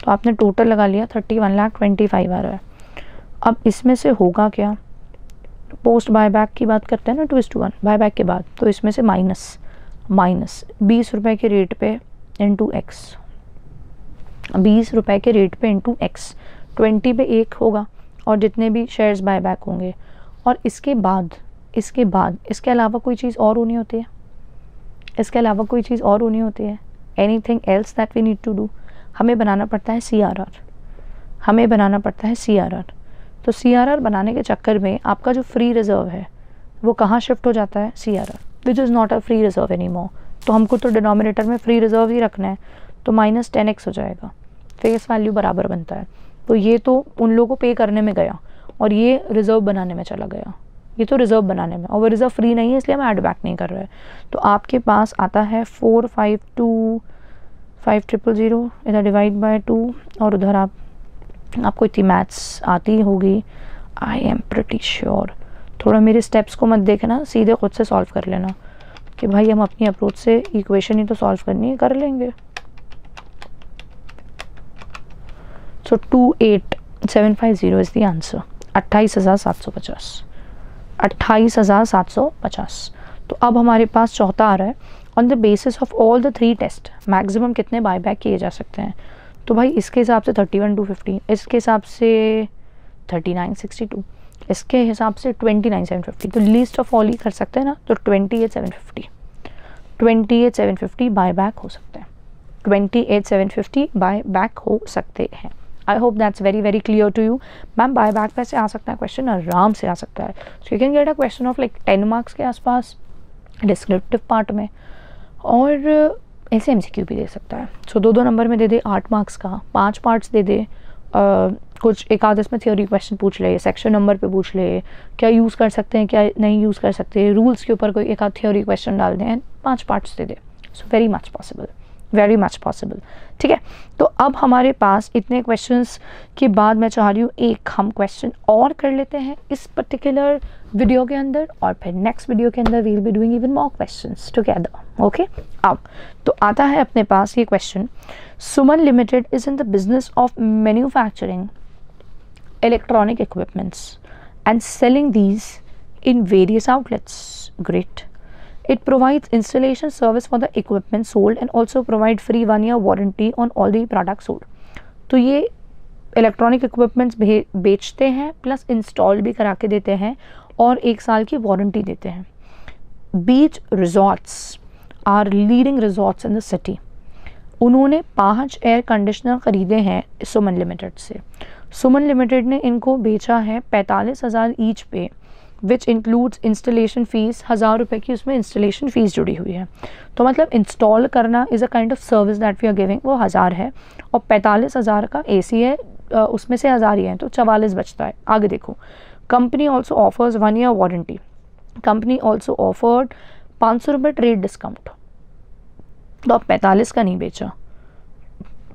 तो आपने टोटल लगा लिया 31,25,000 आ रहा है। अब इसमें से होगा क्या, पोस्ट बायबैक की बात करते हैं ना, 2:1 बायबैक के बाद, तो इसमें से माइनस 20 रुपये के रेट पे इंटू एक्स, 20 रुपये के रेट पे इंटू एक्स, 20 पे 1 होगा और जितने भी शेयर्स बायबैक होंगे। और इसके अलावा कोई चीज़ और होनी होती है, इसके अलावा कोई चीज़ और होनी होती है, anything else that we need to do, हमें बनाना पड़ता है CRR, हमें बनाना पड़ता है CRR। तो CRR बनाने के चक्कर में आपका जो फ्री रिजर्व है वो कहाँ शिफ्ट हो जाता है, CRR, which is not a free reserve any more. तो हमको तो डिनोमिनेटर में फ्री रिजर्व ही रखना है, तो -10x हो जाएगा, फेस वैल्यू बराबर बनता है। तो ये तो उन लोगों को पे करने में गया और ये रिजर्व बनाने में चला गया, ये तो रिजर्व बनाने में, और वो रिजर्व फ्री नहीं है इसलिए हम ऐड बैक नहीं कर रहे हैं। तो आपके पास आता है 452,500, इधर डिवाइड बाय 2 और उधर आपको इतनी मैथ्स आती होगी, आई एम प्रिटी श्योर। थोड़ा मेरे स्टेप्स को मत देखना, सीधे खुद से सॉल्व कर लेना कि भाई हम अपनी अप्रोच से इक्वेशन ही तो सॉल्व करनी है, कर लेंगे। सो 28,750 इज़ द आंसर, 28,750, 28,750। तो अब हमारे पास चौथा आ रहा है, on the basis of all the 3 test maximum कितने बायबैक किए जा सकते हैं। तो भाई इसके हिसाब से 31,250, इसके हिसाब से 39,62, इसके हिसाब से 29,750, तो लीस्ट ऑफ ऑल ही कर सकते हैं ना, तो 28,750 बायबैक हो सकते हैं, 28,750 बायबैक हो सकते हैं। I hope that's very very clear to you. Ma'am buyback पे से आ सकता है क्वेश्चन, आराम से आ सकता है। So you can get a question of like 10 marks के आसपास डिस्क्रिप्टिव पार्ट में, और ऐसे MCQ भी दे सकता है। सो 2-2 नंबर में दे दे 8 मार्क्स का, 5 पार्ट्स दे दे, कुछ एक आध इसमें थ्योरी क्वेश्चन पूछ ले, सेक्शन नंबर पे पूछ ले, क्या यूज़ कर सकते हैं क्या नहीं यूज़ कर सकते, रूल्स के ऊपर कोई एक आध थ्योरी क्वेश्चन डाल दें, 5 पार्ट्स दे दे। So very much possible, very much possible. ठीक है, तो अब हमारे पास इतने क्वेश्चंस के बाद मैं चाह रही हूँ एक हम क्वेश्चन और कर लेते हैं इस पर्टिकुलर वीडियो के अंदर, और फिर नेक्स्ट वीडियो के अंदर we will be doing even more questions together. Okay, अब तो आता है अपने पास ये question, Suman limited is in the business of manufacturing electronic equipments and selling these in various outlets. Great. It provides installation service for the equipment sold and also provide free 1-year warranty on all the products sold. तो ये electronic equipments बेचते हैं plus install भी करा के देते हैं और 1 साल की वारंटी देते हैं। Beach resorts are leading resorts in the city. उन्होंने 5 एयर कंडीशनर ख़रीदे हैं सुमन लिमिटेड से। सुमन लिमिटेड ने इनको बेचा है 45,000 ईच पे, विच इंक्लूड्स इंस्टॉलेशन फ़ीस, 1,000 रुपये की उसमें इंस्टॉलेशन फ़ीस जुड़ी हुई है। तो मतलब इंस्टॉल करना is a kind of service that we are giving, वो 1,000 है, और 45,000 का AC है, उसमें से 1,000 ही है, तो 44 बचता है। आगे देखो, company also offers 1 year warranty. Company also offered 500 रुपये ट्रेड डिस्काउंट। तो अब 45 का नहीं बेचा,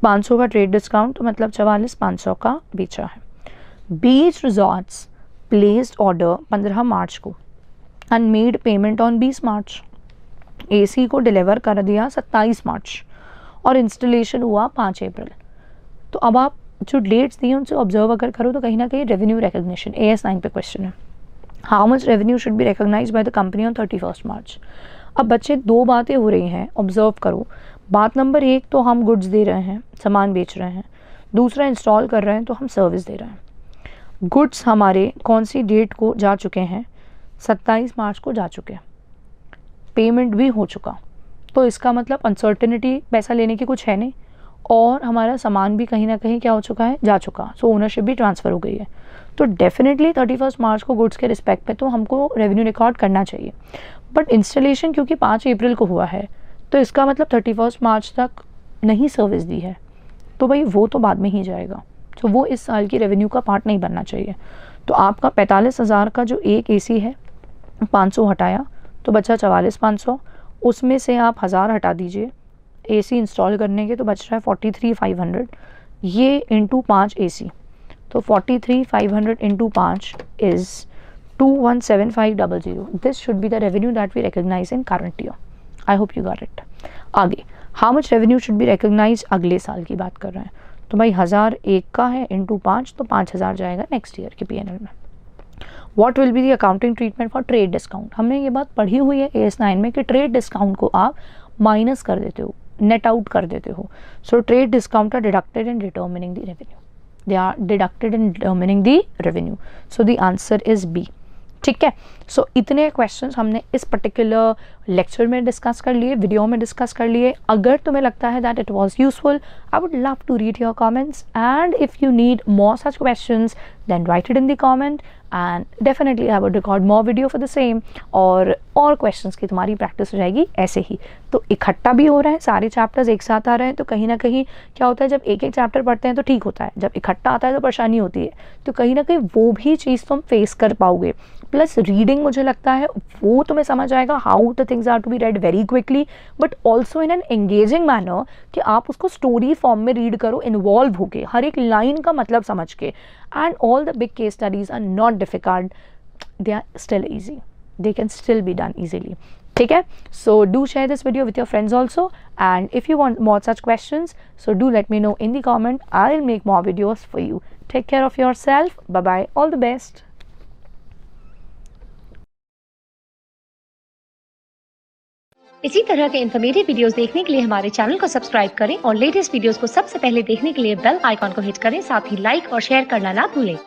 500 का ट्रेड डिस्काउंट, तो मतलब 44,500 का बेचा है। बीच रिजॉर्ट्स प्लेस्ड ऑर्डर 15 मार्च को and made payment on 20 March. AC को डिलीवर कर दिया 27 मार्च और इंस्टॉलेशन हुआ 5 अप्रैल। तो अब आप जो डेट्स दी हैं उनसे ऑब्जर्व अगर करो तो कहीं ना कहीं रेवेन्यू रिकग्निशन, AS 9 पे क्वेश्चन है, how much revenue should be recognise by the company on 31 March. अब बच्चे 2 बातें हो रही हैं, ऑब्जर्व करो। बात नंबर 1 तो हम गुड्स दे रहे हैं, सामान बेच रहे हैं, दूसरा इंस्टॉल कर रहे हैं तो हम सर्विस दे रहे हैं। गुड्स हमारे कौन सी डेट को जा चुके हैं, 27 मार्च को जा चुके हैं, पेमेंट भी हो चुका, तो इसका मतलब अनसर्टेनिटी पैसा लेने की कुछ है नहीं, और हमारा सामान भी कहीं ना कहीं क्या हो चुका है, जा चुका, सो ओनरशिप भी ट्रांसफ़र हो गई है। तो डेफिनेटली 31 मार्च को गुड्स के रिस्पेक्ट पे तो हमको रेवेन्यू रिकॉर्ड करना चाहिए। बट इंस्टॉलेशन क्योंकि 5 अप्रैल को हुआ है, तो इसका मतलब 31 मार्च तक नहीं सर्विस दी है, तो भाई वो तो बाद में ही जाएगा, तो वो इस साल की रेवेन्यू का पार्ट नहीं बनना चाहिए। तो आपका 45,000 का जो एक AC है 500 हटाया तो बचा 44,500, उसमें से आप 1,000 हटा दीजिए AC इंस्टॉल करने के, तो बच रहा है 43,500, ये इंटू 5 AC, तो 43,500 into 5 is 217500. This should be the revenue that we recognise in current year. I hope you got it. आगे how much revenue should be recognise, अगले साल की बात कर रहे हैं, तो भाई 1001 का है इंटू 5, तो 5000 जाएगा नेक्स्ट ईयर के PNL में. What will be the accounting treatment for trade discount. हमने ये बात पढ़ी हुई है AS9 में कि ट्रेड डिस्काउंट को आप माइनस कर देते हो, नेट आउट कर देते हो. So trade discount are deducted in determining the revenue. They are deducted in determining the revenue. So the answer is B. ठीक है. सो इतने क्वेश्चंस हमने इस पर्टिकुलर लेक्चर में डिस्कस कर लिए, वीडियो में डिस्कस कर लिए. अगर तुम्हें लगता है that it was useful, I would love to read your comments, and if you need more such questions then write it in the comment, and definitely I would record more video for the same. और questions की तुम्हारी practice हो जाएगी ऐसे ही. तो इकट्ठा भी हो रहा है, सारे चैप्टर्स एक साथ आ रहे हैं, तो कहीं ना कहीं क्या होता है, जब एक एक चैप्टर पढ़ते हैं तो ठीक होता है, जब इकट्ठा आता है तो परेशानी होती है. तो कहीं ना कहीं वो भी चीज़ तुम फेस कर पाओगे. प्लस रीडिंग मुझे लगता है वो तुम्हें समझ आएगा, how the things are to be read very quickly, but also in an engaging manner, कि आप उसको स्टोरी फॉर्म में रीड करो, इन्वॉल्व होके, हर एक लाइन का मतलब समझ के. And all the big case studies are not difficult, they are still easy, they can still be done easily. ठीक है. So do share this video with your friends also, and if you want more such questions, so do let me know in the comment. I will make more videos for you. Take care of yourself. Bye bye. All the best. इसी तरह के informative videos देखने के लिए हमारे channel को subscribe करें और लेटेस्ट वीडियोस को सबसे पहले देखने के लिए बेल आइकॉन को हिट करें. साथ ही लाइक और शेयर करना ना भूलें.